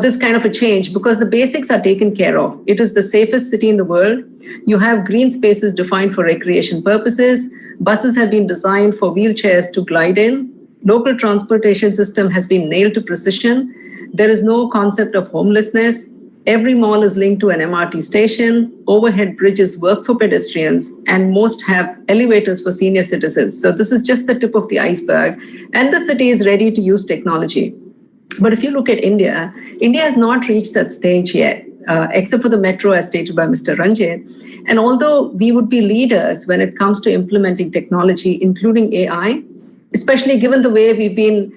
this kind of a change because the basics are taken care of. It is the safest city in the world. You have green spaces defined for recreation purposes. Buses have been designed for wheelchairs to glide in. Local transportation system has been nailed to precision. There is no concept of homelessness. Every mall is linked to an MRT station. Overhead bridges work for pedestrians, and most have elevators for senior citizens. So this is just the tip of the iceberg. And the city is ready to use technology. But if you look at India, India has not reached that stage yet, except for the metro as stated by Mr. Ranjit. And although we would be leaders when it comes to implementing technology, including AI, especially given the way we've been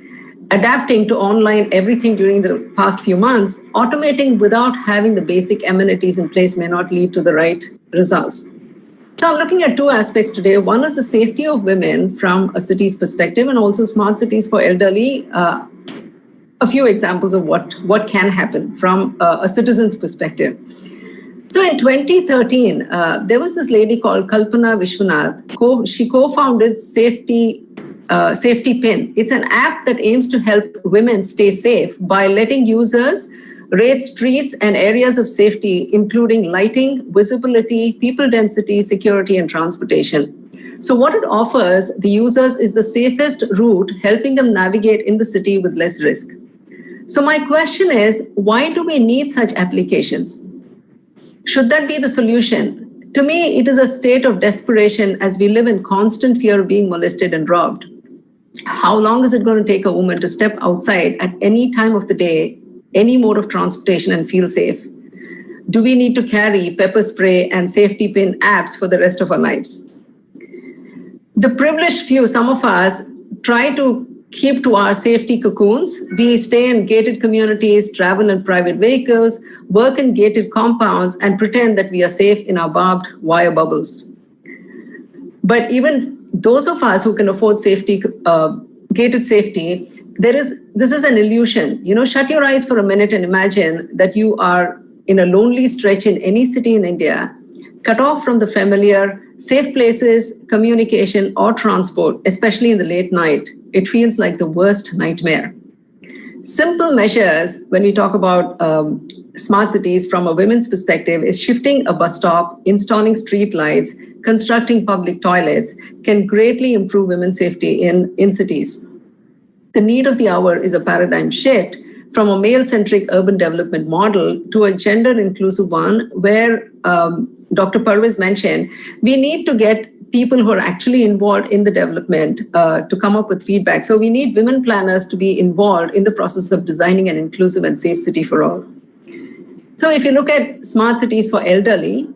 adapting to online everything during the past few months, automating without having the basic amenities in place may not lead to the right results. So I'm looking at two aspects today. One is the safety of women from a city's perspective, and also smart cities for elderly. A few examples of what can happen from a citizen's perspective. So in 2013, there was this lady called Kalpana Vishwanath. She co-founded Safety Pin. It's an app that aims to help women stay safe by letting users rate streets and areas of safety, including lighting, visibility, people density, security, and transportation. So what it offers the users is the safest route, helping them navigate in the city with less risk. So my question is, why do we need such applications? Should that be the solution? To me, it is a state of desperation as we live in constant fear of being molested and robbed. How long is it going to take a woman to step outside at any time of the day, any mode of transportation, and feel safe? Do we need to carry pepper spray and safety pin apps for the rest of our lives? The privileged few, some of us, try to keep to our safety cocoons. We stay in gated communities, travel in private vehicles, work in gated compounds, and pretend that we are safe in our barbed wire bubbles. But even those of us who can afford safety, gated safety, this is an illusion. Shut your eyes for a minute and imagine that you are in a lonely stretch in any city in India, cut off from the familiar, safe places, communication, or transport, especially in the late night. It feels like the worst nightmare. Simple measures, when we talk about smart cities from a women's perspective, is shifting a bus stop, installing street lights, constructing public toilets, can greatly improve women's safety in cities. The need of the hour is a paradigm shift from a male-centric urban development model to a gender-inclusive one where Dr. Parvez mentioned, we need to get people who are actually involved in the development to come up with feedback. So we need women planners to be involved in the process of designing an inclusive and safe city for all. So if you look at smart cities for elderly,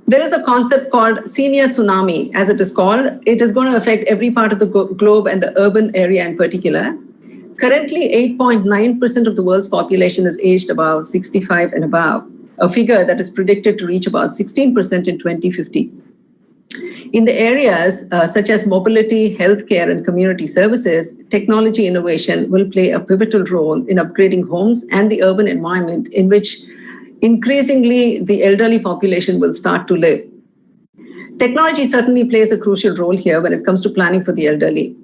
there is a concept called senior tsunami, as it is called. It is going to affect every part of the globe and the urban area in particular. Currently, 8.9% of the world's population is aged above 65 and above, a figure that is predicted to reach about 16% in 2050. In the areas such as mobility, healthcare, and community services, technology innovation will play a pivotal role in upgrading homes and the urban environment in which increasingly the elderly population will start to live. Technology certainly plays a crucial role here when it comes to planning for the elderly.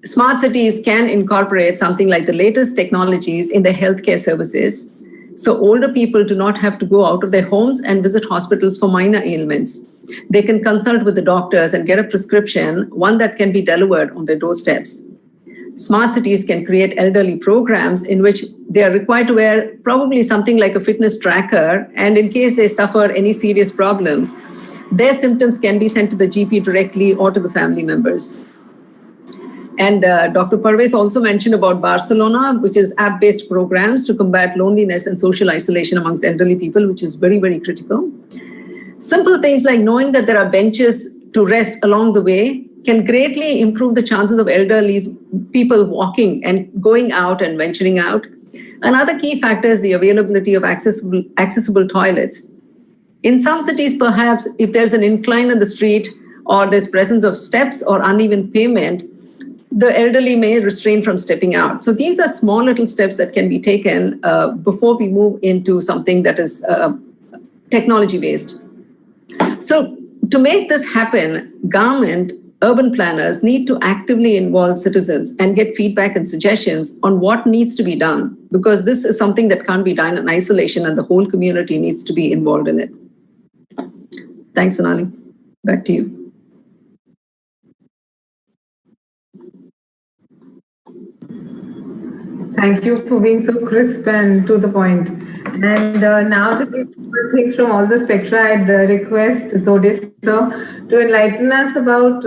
smart cities can incorporate something like the latest technologies in their healthcare services. So older people do not have to go out of their homes and visit hospitals for minor ailments. They can consult with the doctors and get a prescription, one that can be delivered on their doorsteps. Smart cities can create elderly programs in which they are required to wear probably something like a fitness tracker. And in case they suffer any serious problems, their symptoms can be sent to the GP directly or to the family members. And Dr. Parvez also mentioned about Barcelona, which is app-based programs to combat loneliness and social isolation amongst elderly people, which is very, very critical. Simple things like knowing that there are benches to rest along the way can greatly improve the chances of elderly people walking and going out and venturing out. Another key factor is the availability of accessible toilets. In some cities, perhaps, if there's an incline in the street or there's presence of steps or uneven pavement, the elderly may refrain from stepping out. So these are small little steps that can be taken before we move into something that is technology-based. So to make this happen, government, urban planners need to actively involve citizens and get feedback and suggestions on what needs to be done, because this is something that can't be done in isolation and the whole community needs to be involved in it. Thanks, Sonali. Back to you. Thank you for being so crisp and to the point. And now to give things from all the spectra, I'd request Zodis sir to enlighten us about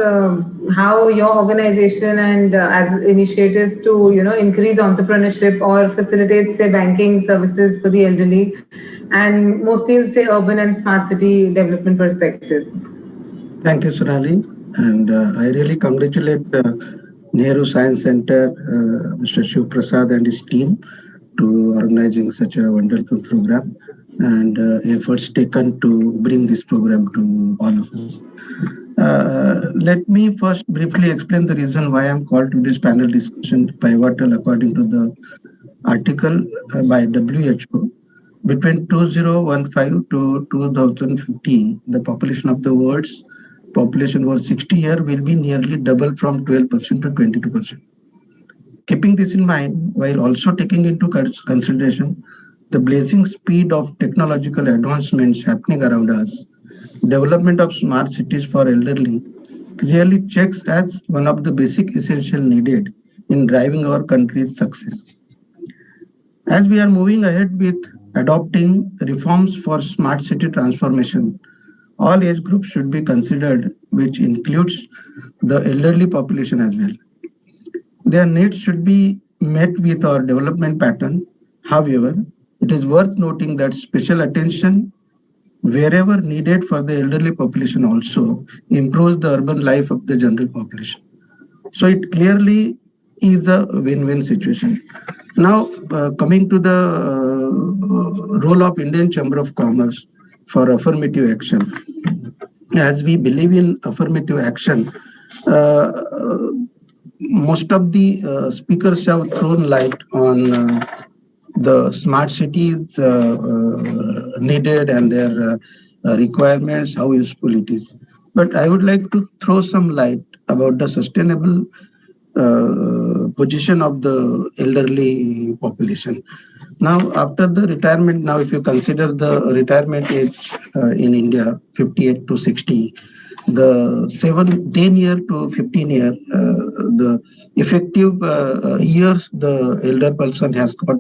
how your organization and as initiatives to increase entrepreneurship or facilitate, say, banking services for the elderly, and mostly in, say, urban and smart city development perspective. Thank you, Sonali, and I really congratulate Nehru Science Center, Mr. Shiv Prasad and his team to organizing such a wonderful program and efforts taken to bring this program to all of us. Let me first briefly explain the reason why I'm called to this panel discussion pivotal according to the article by WHO. Between 2015 to 2050, the population of the world's population over 60 years will be nearly double from 12% to 22%. Keeping this in mind, while also taking into consideration the blazing speed of technological advancements happening around us, development of smart cities for elderly clearly checks as one of the basic essential needed in driving our country's success. As we are moving ahead with adopting reforms for smart city transformation, all age groups should be considered, which includes the elderly population as well. Their needs should be met with our development pattern. However, it is worth noting that special attention, wherever needed for the elderly population, also improves the urban life of the general population. So it clearly is a win-win situation. Now, coming to the role of Indian Chamber of Commerce for affirmative action. As we believe in affirmative action, most of the speakers have thrown light on the smart cities needed and their requirements, how useful it is. But I would like to throw some light about the sustainable position of the elderly population. Now, after the retirement, now if you consider the retirement age in India, 58 to 60, the 10 year to 15 year, the effective years the elder person has got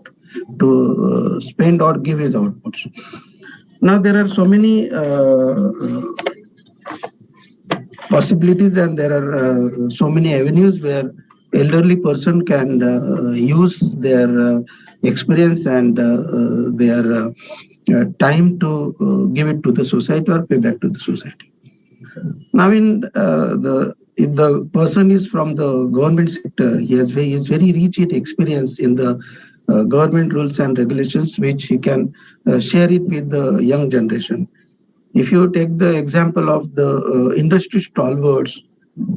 to spend or give his outputs. Now, there are so many possibilities and there are so many avenues where elderly person can use their experience and their time to give it to the society or pay back to the society. Now, if the person is from the government sector, he is very rich in experience in the government rules and regulations, which he can share it with the young generation. If you take the example of the industry stalwarts,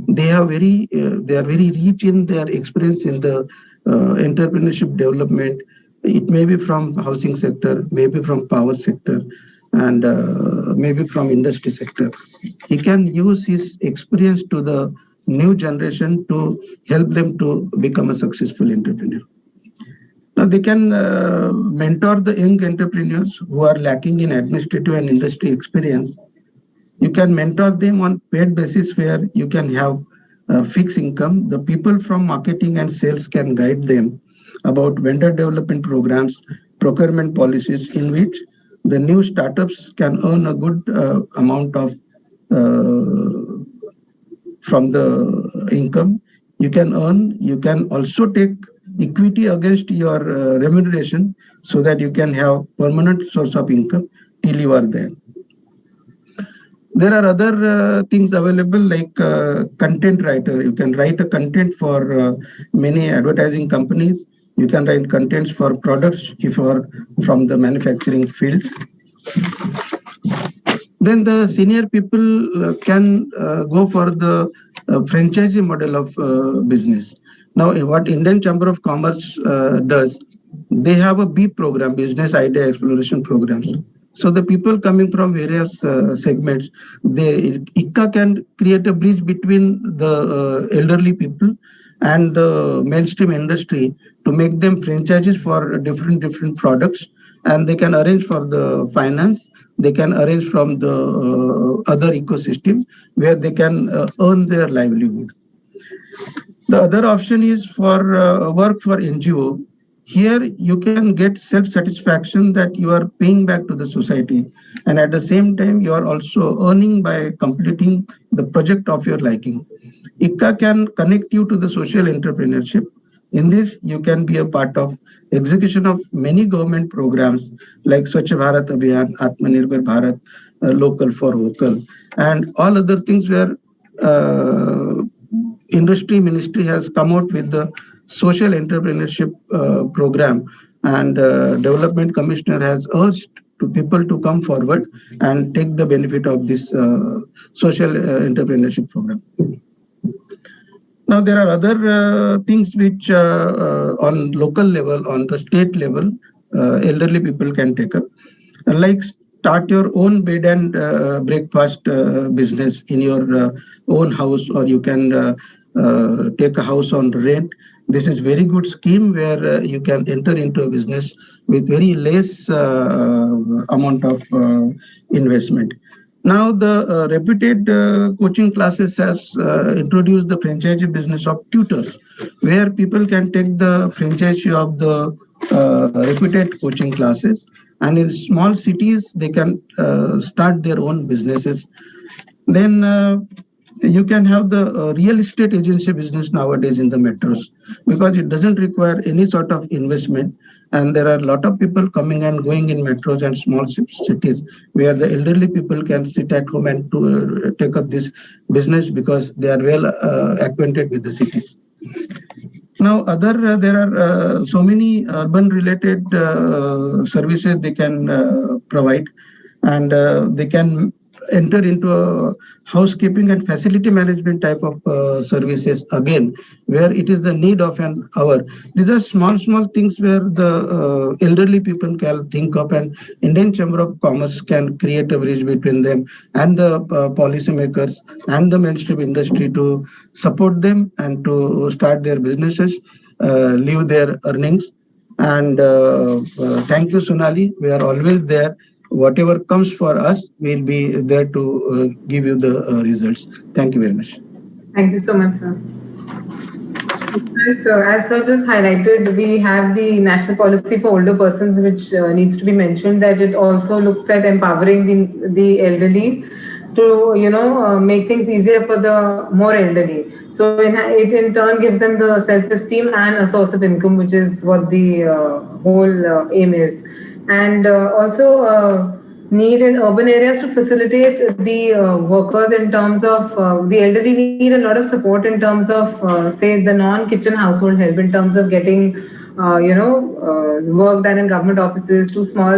they are very rich in their experience in the entrepreneurship development. It may be from housing sector, maybe from power sector, and maybe from industry sector. He can use his experience to the new generation to help them to become a successful entrepreneur. Now they can mentor the young entrepreneurs who are lacking in administrative and industry experience. You can mentor them on paid basis where you can have fixed income. The people from marketing and sales can guide them about vendor development programs, procurement policies in which the new startups can earn a good amount of from the income. You can also take equity against your remuneration so that you can have permanent source of income till you are there. There are other things available like content writer. You can write a content for many advertising companies. You can write contents for products if you are from the manufacturing field. Then the senior people can go for the franchisee model of business. Now, what Indian Chamber of Commerce does, they have a B program, Business Idea Exploration Programs. So the people coming from various segments, ICCA can create a bridge between the elderly people and the mainstream industry to make them franchises for different products, and they can arrange for the finance. They can arrange from the other ecosystem where they can earn their livelihood. The other option is for work for NGO. Here you can get self-satisfaction that you are paying back to the society, and at the same time you are also earning by completing the project of your liking. ICCA can connect you to the social entrepreneurship. In this, you can be a part of execution of many government programs like Swachh Bharat Abhiyan, Atmanirbhar Bharat, Local for Vocal, and all other things where industry ministry has come out with the social entrepreneurship program, and development commissioner has urged to people to come forward and take the benefit of this social entrepreneurship program. Now there are other things which on local level, on the state level, elderly people can take up, like start your own bed and breakfast business in your own house, or you can take a house on rent. This is very good scheme where you can enter into a business with very less amount of investment. Now the reputed coaching classes has introduced the franchise business of tutors, where people can take the franchise of the reputed coaching classes, and in small cities they can start their own businesses. Then you can have the real estate agency business nowadays in the metros, because it doesn't require any sort of investment, and there are a lot of people coming and going in metros and small cities where the elderly people can sit at home and to take up this business because they are well acquainted with the cities. Now there are so many urban related services they can provide, and they can enter into a housekeeping and facility management type of services again, where it is the need of an hour. These are small things where the elderly people can think of, and Indian Chamber of Commerce can create a bridge between them and the policymakers and the mainstream industry to support them and to start their businesses, leave their earnings. And thank you, Sonali. We are always there. Whatever comes for us, we'll be there to give you the results. Thank you very much. Thank you so much, sir. As sir just highlighted, we have the National Policy for Older Persons, which needs to be mentioned, that it also looks at empowering the elderly to, make things easier for the more elderly. So it in turn gives them the self-esteem and a source of income, which is what the whole aim is. And also need in urban areas to facilitate the workers in terms of the elderly need a lot of support in terms of say the non-kitchen household help, in terms of getting work done in government offices, to small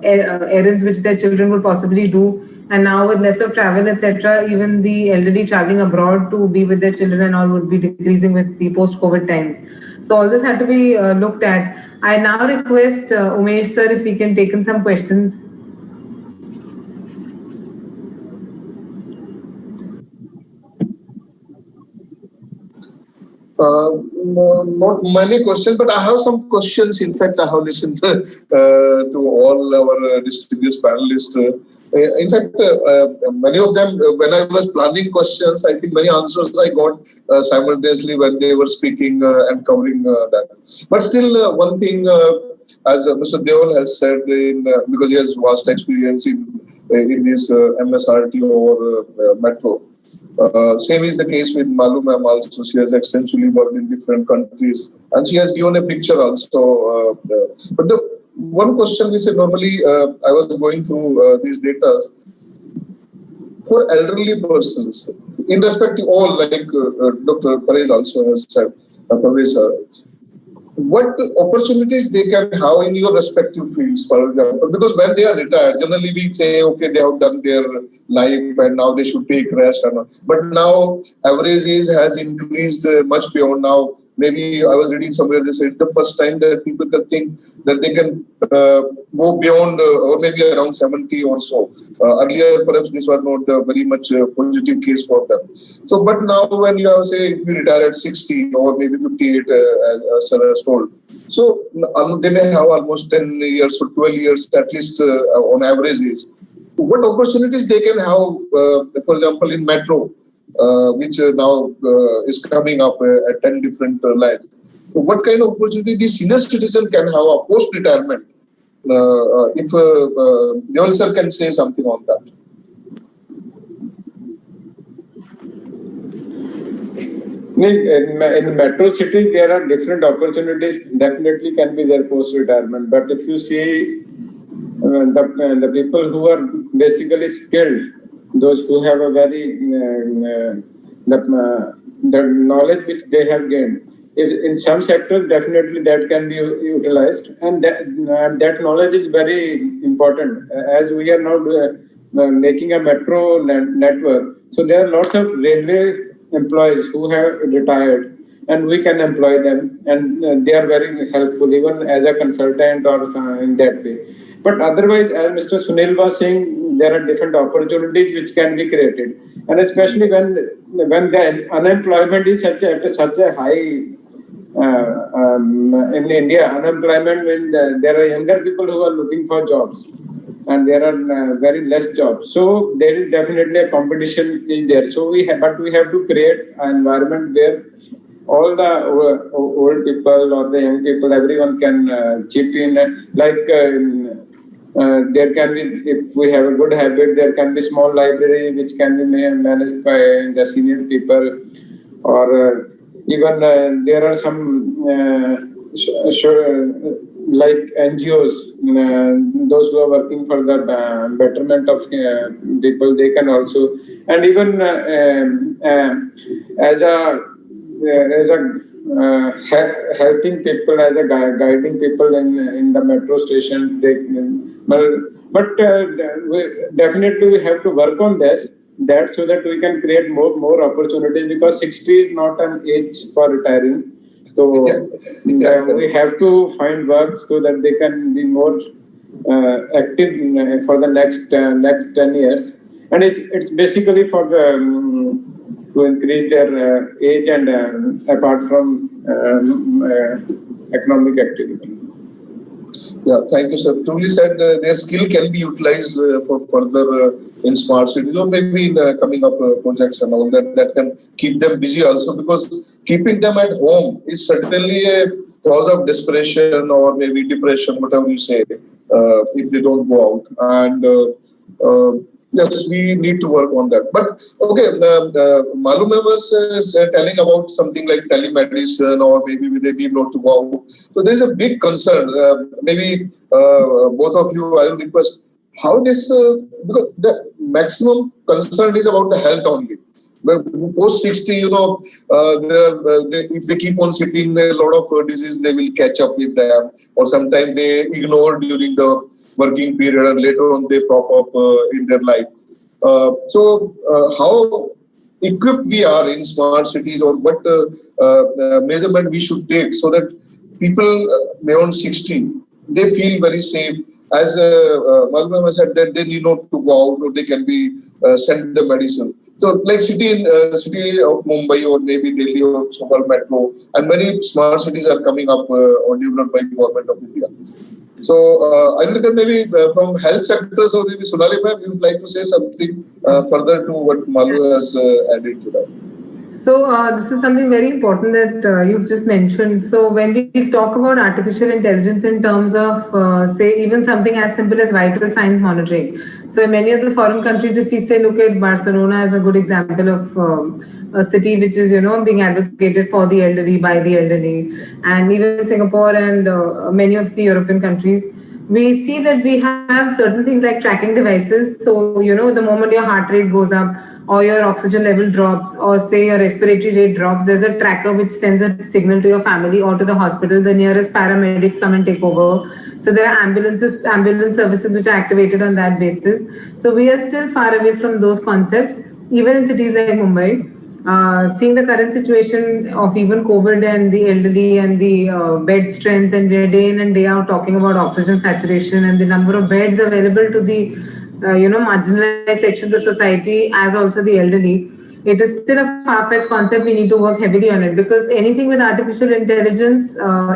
errands which their children would possibly do. And now with less of travel, etc., even the elderly traveling abroad to be with their children and all would be decreasing with the post-COVID times. So all this had to be looked at. I now request Umesh sir if we can take in some questions. Not many questions, but I have some questions. In fact, I have listened to all our distinguished panelists. In fact, many of them, when I was planning questions, I think many answers I got simultaneously when they were speaking and covering that. But still, one thing, as Mr. Deol has said, because he has vast experience in this MSRT or metro. Same is the case with Malu ma'am also. She has extensively worked in different countries and she has given a picture also. But the one question which normally I was going through these data for elderly persons, in respect to all, like Dr. Parez also has said, what opportunities they can have in your respective fields, for example, because when they are retired, generally we say, okay, they have done their life and now they should take rest. But now average age has increased much beyond now. Maybe I was reading somewhere, they said the first time that people can think that they can go beyond or maybe around 70 or so. Earlier, perhaps this was not the very much positive case for them. So, but now when you have, say, if you retire at 60 or maybe 58, as Sir has told, so they may have almost 10 years or 12 years at least on average age. What opportunities they can have, for example, in metro, which now is coming up at 10 different lines. So what kind of opportunity the senior citizen can have post-retirement? If Deol sir can say something on that. In metro cities, there are different opportunities, definitely can be there post-retirement. But if you see the people who are basically skilled, those who have a very, the knowledge which they have gained, in some sectors, definitely that can be utilized. And that knowledge is very important. As we are now making a metro network, so there are lots of railway employees who have retired and we can employ them and they are very helpful even as a consultant or in that way. But otherwise, as Mr. Sunil was saying, there are different opportunities which can be created. And especially when the unemployment is such a high in India, unemployment when there are younger people who are looking for jobs and there are very less jobs. So there is definitely a competition is there. So we have to create an environment where all the old people or the young people, everyone can chip in. Like there can be, if we have a good habit, there can be small library which can be managed by the senior people, or even there are some like NGOs, those who are working for the betterment of people, they can also, and even as a helping people, as a guiding people in the metro station. But definitely we have to work on that so that we can create more opportunities, because 60 is not an age for retiring. So we have to find work so that they can be more active for the next 10 years. And it's basically for the to increase their age and apart from economic activity. Yeah, thank you, sir. Truly said, their skill can be utilized for further in smart cities or maybe in coming up projects and all that can keep them busy also, because keeping them at home is certainly a cause of desperation or maybe depression, whatever you say, if they don't go out. And yes, we need to work on that. But okay, Malu ma'am was telling about something like telemedicine or maybe they need not to go out. So there is a big concern. Maybe both of you, I will request how this, because the maximum concern is about the health only. Post 60, if they keep on sitting, a lot of disease they will catch up with them, or sometimes they ignore during the working period and later on they prop up in their life. So how equipped we are in smart cities, or what measurement we should take so that people beyond 60, they feel very safe. As Malu ma'am said, that they need not to go out or they can be sent the medicine. So like city of Mumbai or maybe Delhi or Super Metro, and many smart cities are coming up or developed by government of India. So I will maybe from health sectors or maybe Sonali ma'am, you would like to say something further to what Malu has added to that. So this is something very important that you've just mentioned. So when we talk about artificial intelligence in terms of, say, even something as simple as vital signs monitoring. So in many of the foreign countries, if we say, look at Barcelona as a good example of a city which is, being advocated for the elderly, by the elderly, and even Singapore and many of the European countries, we see that we have certain things like tracking devices. So, the moment your heart rate goes up or your oxygen level drops or say your respiratory rate drops, there's a tracker which sends a signal to your family or to the hospital. The nearest paramedics come and take over. So there are ambulance services which are activated on that basis. So we are still far away from those concepts, even in cities like Mumbai. Seeing the current situation of even COVID and the elderly and the bed strength, and we're day in and day out talking about oxygen saturation and the number of beds available to the marginalized sections of society as also the elderly, it is still a far-fetched concept. We need to work heavily on it because anything with artificial intelligence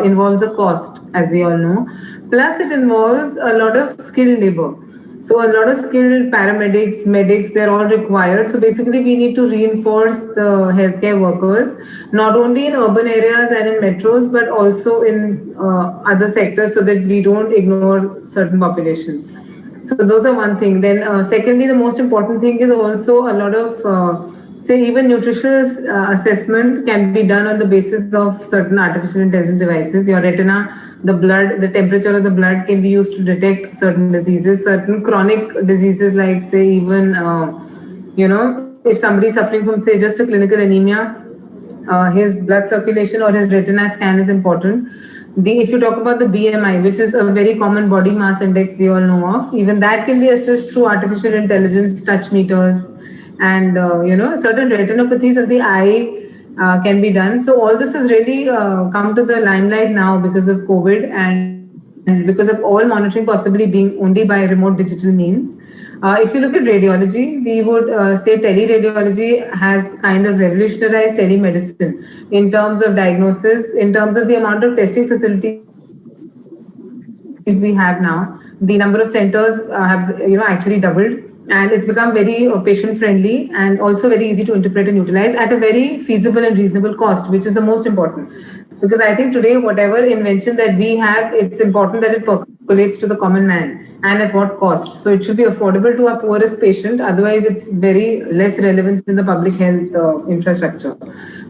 involves a cost, as we all know. Plus, it involves a lot of skilled labor. So a lot of skilled paramedics, medics, they're all required. So basically we need to reinforce the healthcare workers, not only in urban areas and in metros, but also in other sectors so that we don't ignore certain populations. So those are one thing. Then secondly, the most important thing is also a lot of, say even nutritional assessment can be done on the basis of certain artificial intelligence devices. Your retina, the blood, the temperature of the blood can be used to detect certain diseases, certain chronic diseases like say even, if somebody is suffering from say just a clinical anemia, his blood circulation or his retina scan is important. If you talk about the BMI, which is a very common body mass index we all know of, even that can be assessed through artificial intelligence, touch meters, and certain retinopathies of the eye can be done. So all this has really come to the limelight now because of COVID and because of all monitoring possibly being only by remote digital means. If you look at radiology, we would say teleradiology has kind of revolutionized telemedicine in terms of diagnosis, in terms of the amount of testing facilities we have now. The number of centers have actually doubled, and it's become very patient friendly and also very easy to interpret and utilize at a very feasible and reasonable cost, which is the most important. Because I think today, whatever invention that we have, it's important that it percolates to the common man and at what cost. So it should be affordable to our poorest patient. Otherwise, it's very less relevance in the public health infrastructure.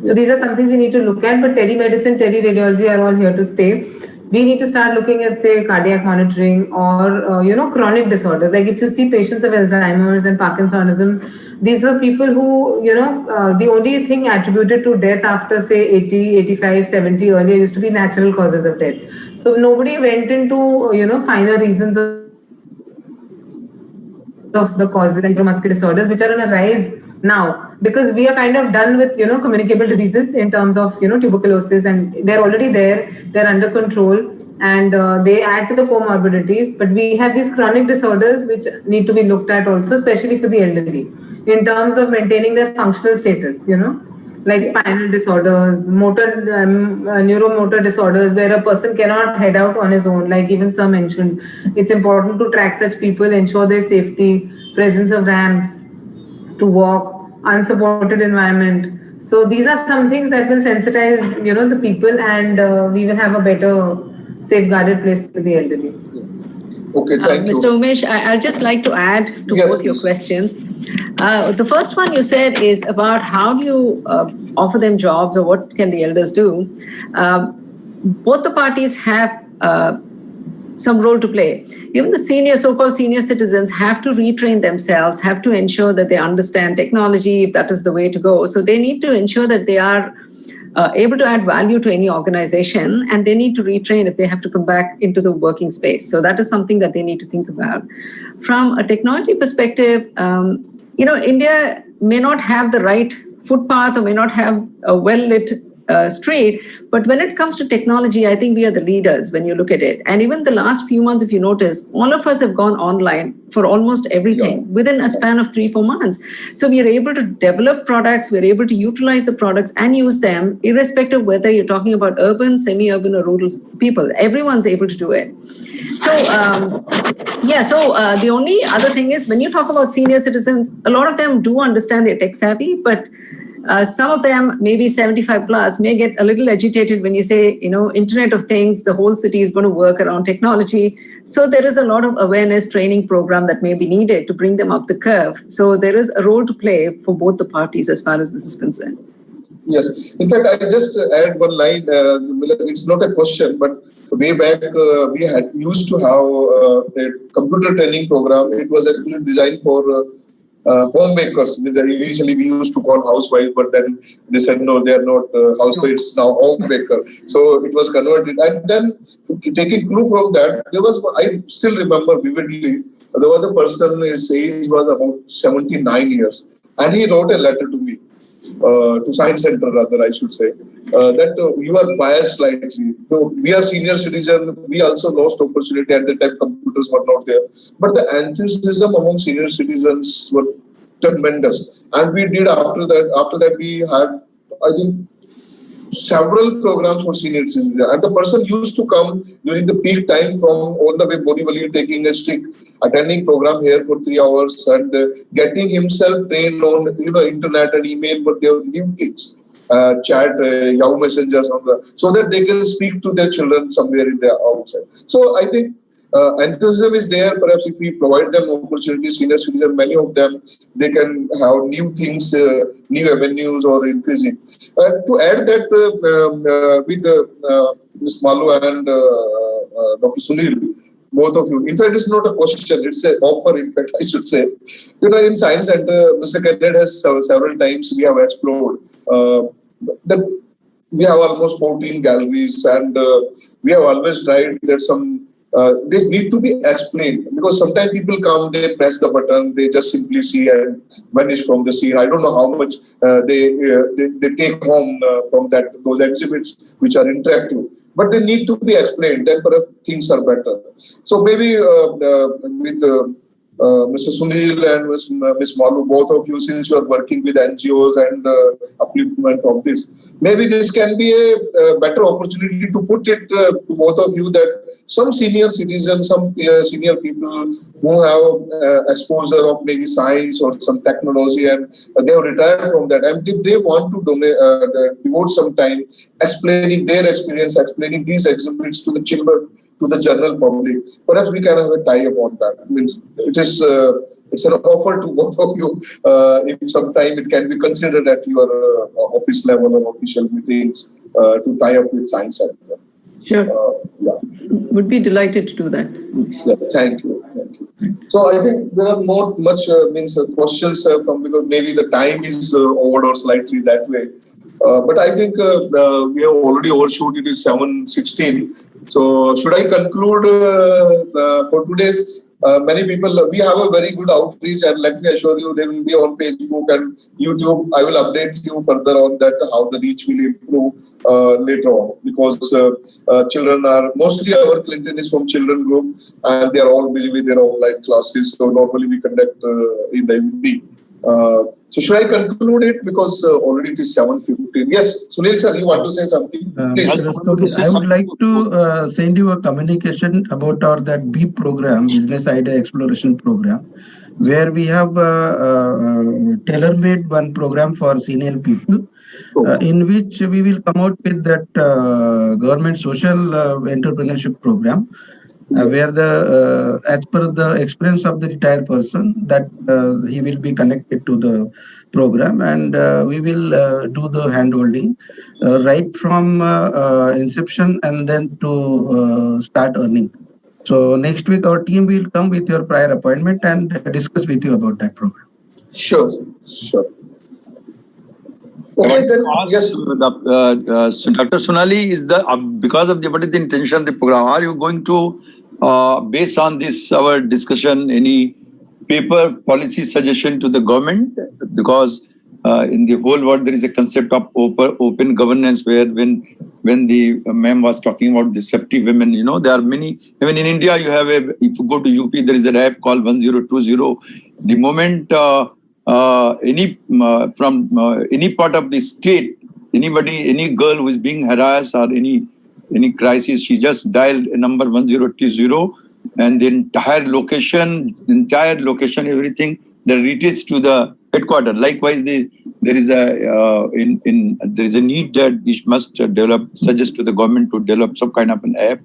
So these are some things we need to look at. But telemedicine, teleradiology are all here to stay. We need to start looking at, say, cardiac monitoring or, chronic disorders. Like if you see patients of Alzheimer's and Parkinsonism, these were people who, the only thing attributed to death after, say, 80, 85, 70 earlier used to be natural causes of death. So nobody went into, finer reasons of the causes of muscular disorders, which are on a rise now, because we are kind of done with, communicable diseases in terms of, tuberculosis, and they're already there, they're under control, and they add to the comorbidities. But we have these chronic disorders which need to be looked at also, especially for the elderly, in terms of maintaining their functional status, like spinal disorders, neuromotor disorders, where a person cannot head out on his own, like even sir mentioned. It's important to track such people, ensure their safety, presence of ramps to walk, unsupported environment. So these are some things that will sensitize, the people, and we will have a better safeguarded place for the elderly. Okay, thank you. Mr. Umesh, I'd just like to add to both your questions. The first one you said is about how do you offer them jobs, or what can the elders do? Both the parties have some role to play. Even the so-called senior citizens have to retrain themselves, have to ensure that they understand technology, if that is the way to go. So they need to ensure that they are able to add value to any organization, and they need to retrain if they have to come back into the working space. So that is something that they need to think about. From a technology perspective, India may not have the right footpath or may not have a well-lit street. But when it comes to technology, I think we are the leaders when you look at it. And even the last few months, if you notice, all of us have gone online for almost everything within a span of 3-4 months. So we are able to develop products, we're able to utilize the products and use them, irrespective of whether you're talking about urban, semi-urban or rural people. Everyone's able to do it. So, the only other thing is when you talk about senior citizens, a lot of them do understand they're tech savvy, but some of them, maybe 75 plus, may get a little agitated when you say, Internet of Things, the whole city is going to work around technology. So there is a lot of awareness training program that may be needed to bring them up the curve. So there is a role to play for both the parties as far as this is concerned. Yes. In fact, I just add one line. It's not a question, but way back we had used to have a computer training program. It was actually designed for homemakers. Initially, we used to call housewives, but then they said no, they are not housewives now, homemaker. So it was converted. And then taking clue from that, I still remember vividly, there was a person, his age was about 79 years, and he wrote a letter to me. To Science Center, rather, I should say, that you are biased slightly. So we are senior citizens. We also lost opportunity at the time. Computers were not there, but the enthusiasm among senior citizens were tremendous. And we did after that we had, I think, several programs for senior citizens. And the person used to come during the peak time from all the way Borivali, taking a stick, attending program here for 3 hours and getting himself trained on internet and email, but there were new things, chat, Yahoo messengers, so that they can speak to their children somewhere in their outside. So I think enthusiasm is there. Perhaps if we provide them opportunities, senior citizens, many of them, they can have new things, new avenues or increasing. To add that with Ms. Malu and Dr. Sunil, both of you. In fact, it's not a question, it's an offer, in fact, I should say. In Science Center, Mr. Kenneth has several times we have explored that we have almost 14 galleries, and we have always tried that they need to be explained, because sometimes people come, they press the button, they just simply see and vanish from the scene. I don't know how much they take home from those exhibits which are interactive, but they need to be explained. Then perhaps things are better. So maybe with Mr. Sunil and Ms. Malu, both of you, since you are working with NGOs and upliftment of this, maybe this can be a better opportunity to put it to both of you that some senior citizens, some senior people who have exposure of maybe science or some technology and they have retired from that, and if they want to devote some time explaining their experience, explaining these exhibits to the children, to the general public, perhaps we can have a tie-up on that. It's an offer to both of you. If sometime it can be considered at your office level or official meetings to tie up with Science Center. Sure. Would be delighted to do that. Yeah, thank you. So I think there are much questions from, because maybe the time is over or slightly that way. But I think we have already overshoot. It is 7:16. So should I conclude for today's? Many people, we have a very good outreach, and let me assure you, they will be on Facebook and YouTube. I will update you further on that, how the reach will improve later on, because children are, mostly our Clinton is from children group, and they are all busy with their online classes. So normally we conduct in the evening. So should I conclude it, because already it is 7:15? Yes, Sunil sir, you want to say something? Please. I would like to send you a communication about our that BEEP program, Business Idea Exploration Program, where we have tailor-made one program for senior people, in which we will come out with that government social entrepreneurship program. Where as per the experience of the retired person, that he will be connected to the program, and we will do the handholding right from inception and then to start earning. So next week our team will come with your prior appointment and discuss with you about that program. Sure. Okay, then yes. So Dr. Sonali, because of what is the intention of the program? Are you going to based on this our discussion, any paper policy suggestion to the government? Because in the whole world, there is a concept of open governance, where when the ma'am was talking about the safety women, there are many. Even in India, if you go to UP, there is an app called 1020. The moment any part of the state, any girl who is being harassed or any crisis, she just dialed a number 1020, and the entire location, everything, that reaches to the headquarters. Likewise, there is a need that we must suggest to the government to develop some kind of an app,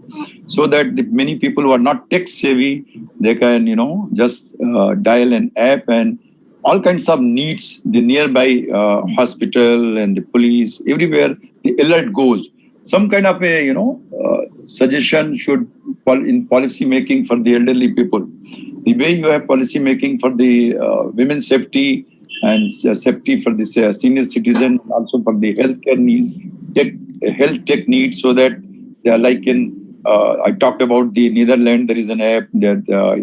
so that the many people who are not tech savvy, they can just dial an app, and all kinds of needs, the nearby hospital and the police, everywhere the alert goes. Some kind of a suggestion should in policy making for the elderly people. The way you have policy making for the women's safety and safety for the senior citizen, also for the healthcare needs, health tech needs, so that they are like in. I talked about the Netherlands. There is an app.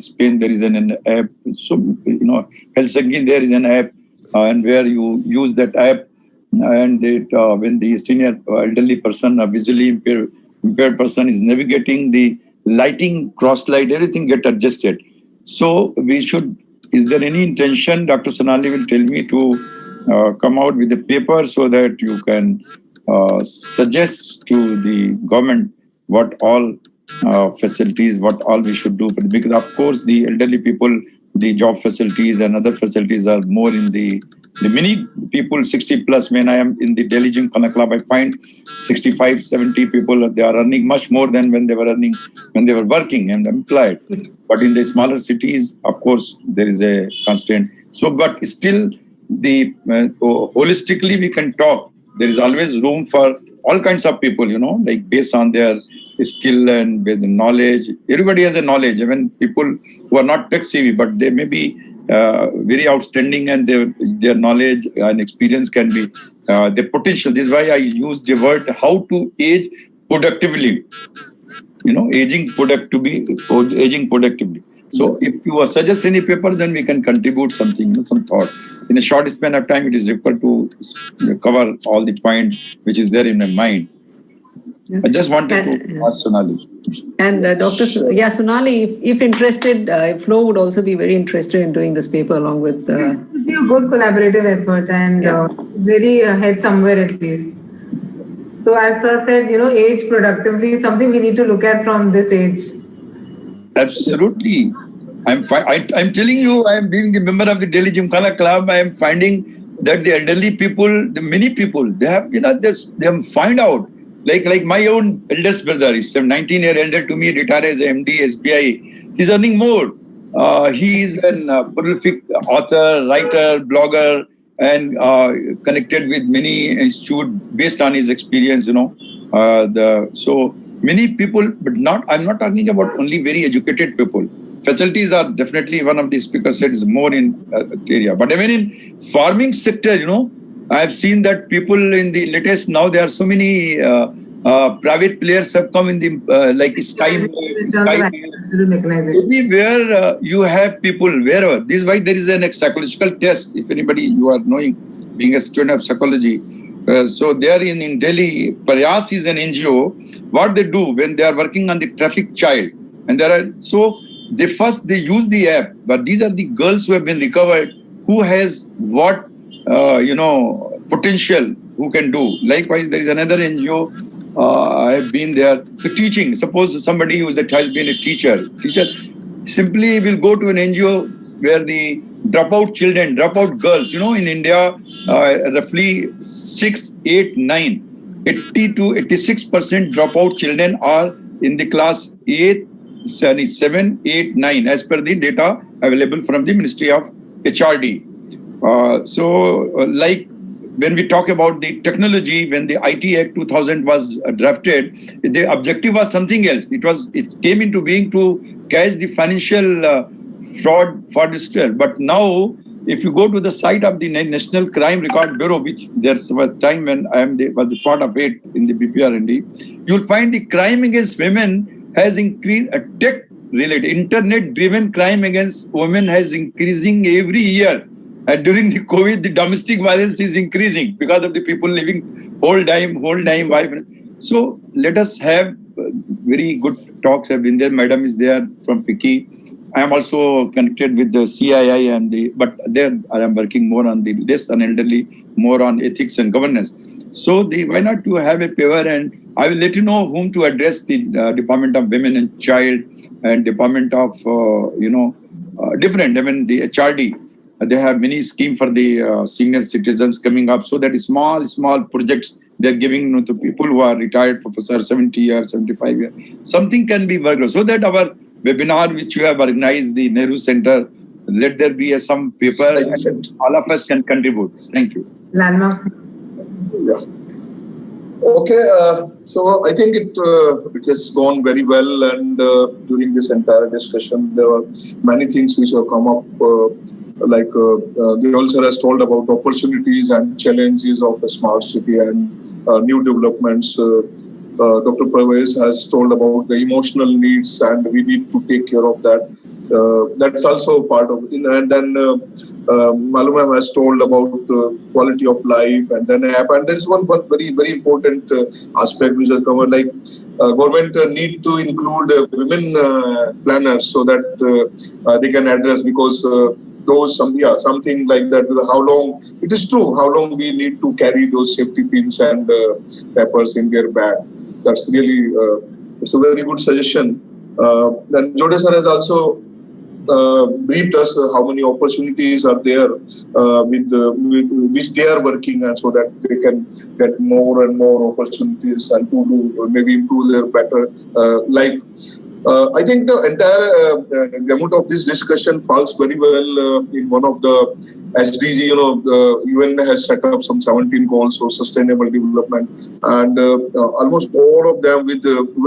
Spain, there is an app. So Helsinki, there is an app, and where you use that app, and when the senior elderly person, a visually impaired person, is navigating the lighting, cross light, everything get adjusted. So is there any intention, Dr. Sonali will tell me, to come out with a paper so that you can suggest to the government what all facilities, what all we should do. Because of course the elderly people, the job facilities and other facilities are more in the many people 60 plus. When I am in the Delhi Gymkhana Club, I find 65, 70 people, they are earning much more than when they were working and employed. But in the smaller cities, of course, there is a constraint. So, but still, holistically we can talk. There is always room for all kinds of people, like based on their skill and with knowledge. Everybody has a knowledge, even people who are not tech savvy, but they may be very outstanding, and their knowledge and experience can be the potential. This is why I use the word how to age productively. Aging productively. So if you suggest any paper, then we can contribute something, some thought. In a short span of time, it is required to cover all the points which is there in my mind. I just wanted to ask Sonali. And Dr. Sonali, if interested, Flo would also be very interested in doing this paper along with... It would be a good collaborative effort and really head somewhere at least. So as Sir said, age productively is something we need to look at from this age. Absolutely. I'm telling you, I am being the member of the Delhi Gymkhana Club. I am finding that the elderly people, the many people, they have, they have find out. Like my own eldest brother is 19 years elder to me, retired as a MD, SBI. He's earning more. He is a prolific author, writer, blogger, and connected with many institutes based on his experience. So many people, but I'm not talking about only very educated people. Facilities are definitely, one of the speakers said, is more in area. But even in farming sector, I have seen that people in the latest, now there are so many private players have come in the like Sky. Everywhere you have people, wherever. This is why there is a psychological test. If anybody you are knowing, being a student of psychology. So there in Delhi, Prayas is an NGO. What they do when they are working on the traffic child, and they use the app, but these are the girls who have been recovered, who has what potential, who can do. Likewise, there is another NGO. I have been there. The teaching. Suppose somebody who has been a teacher simply will go to an NGO where the dropout children, dropout girls. In India, roughly 6, 8, 9, 80 to 86% dropout children are in the class 7, 8, 9, as per the data available from the Ministry of HRD. Like when we talk about the technology, when the IT Act 2000 was drafted, the objective was something else. It came into being to catch the financial fraudster. But now, if you go to the site of the National Crime Record Bureau, which there was a time when was the part of it in the BPRND, you'll find the crime against women has increased. Tech-related, internet-driven crime against women has increasing every year. And during the COVID, the domestic violence is increasing because of the people living whole time, wife. So let us have very good talks. Vindhya Madam is there from FICCI. I am also connected with the CII but there I am working more on the less on elderly, more on ethics and governance. So why not to have a paper, and I will let you know whom to address, the Department of Women and Child and Department of different. I mean the HRD. They have many schemes for the senior citizens coming up, so that small projects they're giving to people who are retired professors, 70 years, 75 years. Something can be worked so that our webinar which you have organized, the Nehru Center, let there be some paper and all of us can contribute. Thank you. Landmark. Yeah. Okay, so I think it has gone very well, and during this entire discussion, there are many things which have come up. The also has told about opportunities and challenges of a smart city and new developments. Dr. Parvez has told about the emotional needs, and we need to take care of that. That's also part of it. And then Malum has told about quality of life, and then app. And there is one very, very important aspect which has covered, like government need to include women planners so that they can address, because something like that. How long it is true? How long we need to carry those safety pins and peppers in their bag? That's really it's a very good suggestion. Then Jode sir has also briefed us how many opportunities are there with which they are working, and so that they can get more and more opportunities and to do, maybe improve their better life. I think the entire gamut of this discussion falls very well in one of the SDG. The UN has set up some 17 goals for sustainable development, and almost all of them, with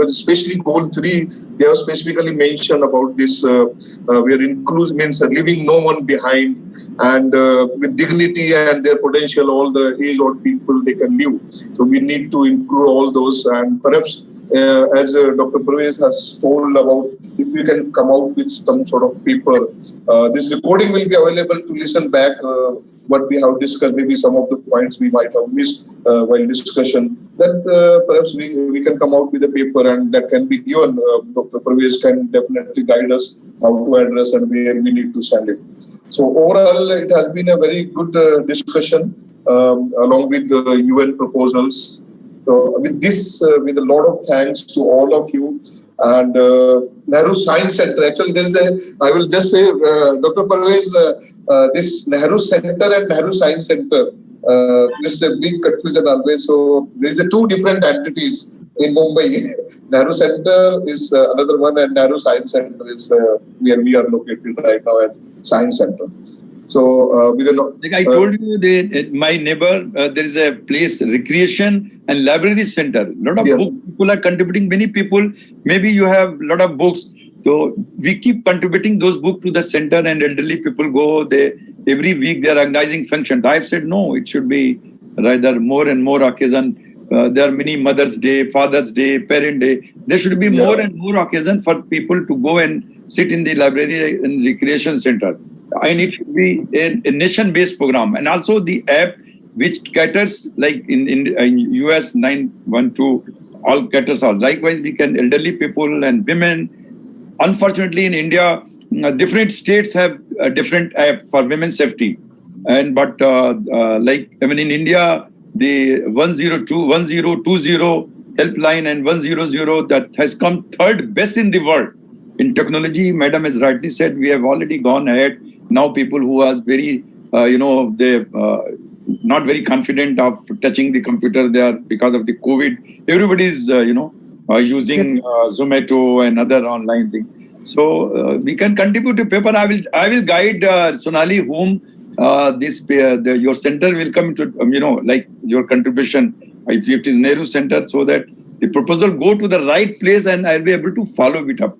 especially goal 3, they have specifically mentioned about this. Where inclusive means leaving no one behind, and with dignity and their potential, all the age-old people they can live. So we need to include all those, and perhaps. As Dr. Parvez has told about, if we can come out with some sort of paper, this recording will be available to listen back what we have discussed, maybe some of the points we might have missed while discussion. Then perhaps we can come out with a paper, and that can be given. Dr. Parvez can definitely guide us how to address and where we need to send it. So overall, it has been a very good discussion along with the UN proposals. So with this, with a lot of thanks to all of you, and Nehru Science Center. Actually, I will just say, Dr. Parvez, this Nehru Center and Nehru Science Center, there's a big confusion always. So there's 2 different entities in Mumbai. Nehru Center is another one, and Nehru Science Center is where we are located right now at Science Center. So, like I told you, my neighbor, there is a place, recreation and library center. A lot of book people are contributing. Many people, maybe you have a lot of books. So we keep contributing those books to the center, and elderly people go. Every week they are organizing functions. I've said no, it should be rather more and more occasion. There are many Mother's Day, Father's Day, Parent Day. There should be more and more occasion for people to go and sit in the library and recreation center. And it should be a nation-based program, and also the app which caters, like in US 912, all caters all. Likewise, we can elderly people and women. Unfortunately, in India, different states have a different app for women's safety, in India, the 1020 helpline and 100 that has come 3rd best in the world in technology. Madam has rightly said we have already gone ahead. Now people who are very, they not very confident of touching the computer there because of the COVID. Everybody is, using Zomato and other online things. So we can contribute to paper. I will guide Sonali whom your center will come to, like your contribution, if it is Nehru Center, so that the proposal go to the right place, and I'll be able to follow it up.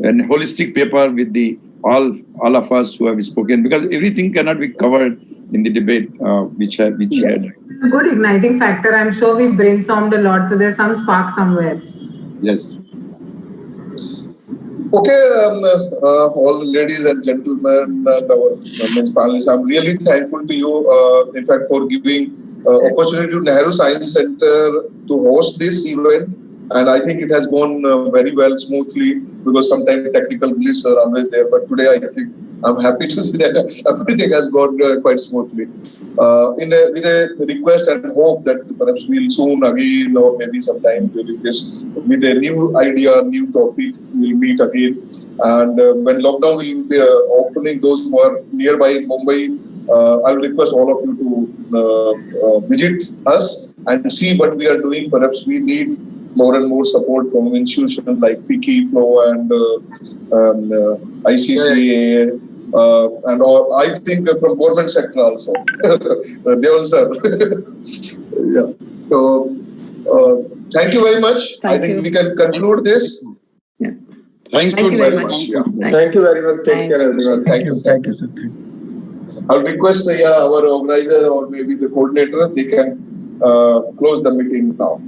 And holistic paper with the all of us who have spoken, because everything cannot be covered in the debate which had. A good igniting factor. I'm sure we brainstormed a lot, so there's some spark somewhere. Yes. Okay, all the ladies and gentlemen and our panelists, I'm really thankful to you, in fact, for giving opportunity to Nehru Science Center to host this event. And I think it has gone very well, smoothly, because sometimes technical glitches are always there. But today, I think I'm happy to see that everything has gone quite smoothly. With a request and hope that perhaps we'll soon again, or maybe sometime during this, with a new idea, new topic, we'll meet again. And when lockdown will be opening, those who are nearby in Mumbai, I will request all of you to visit us and see what we are doing. Perhaps we need more and more support from institutions like FICCI, Flow, and ICCA, and all, I think from government sector also. They also. Yeah. So, thank you very much. I think we can conclude this. Yeah. Thanks Thank you very much. Yeah. Thanks. Thank you very much. Take Thanks. care, everyone. Thank you. Thank you, sir. I'll request our organizer or maybe the coordinator, they can close the meeting now.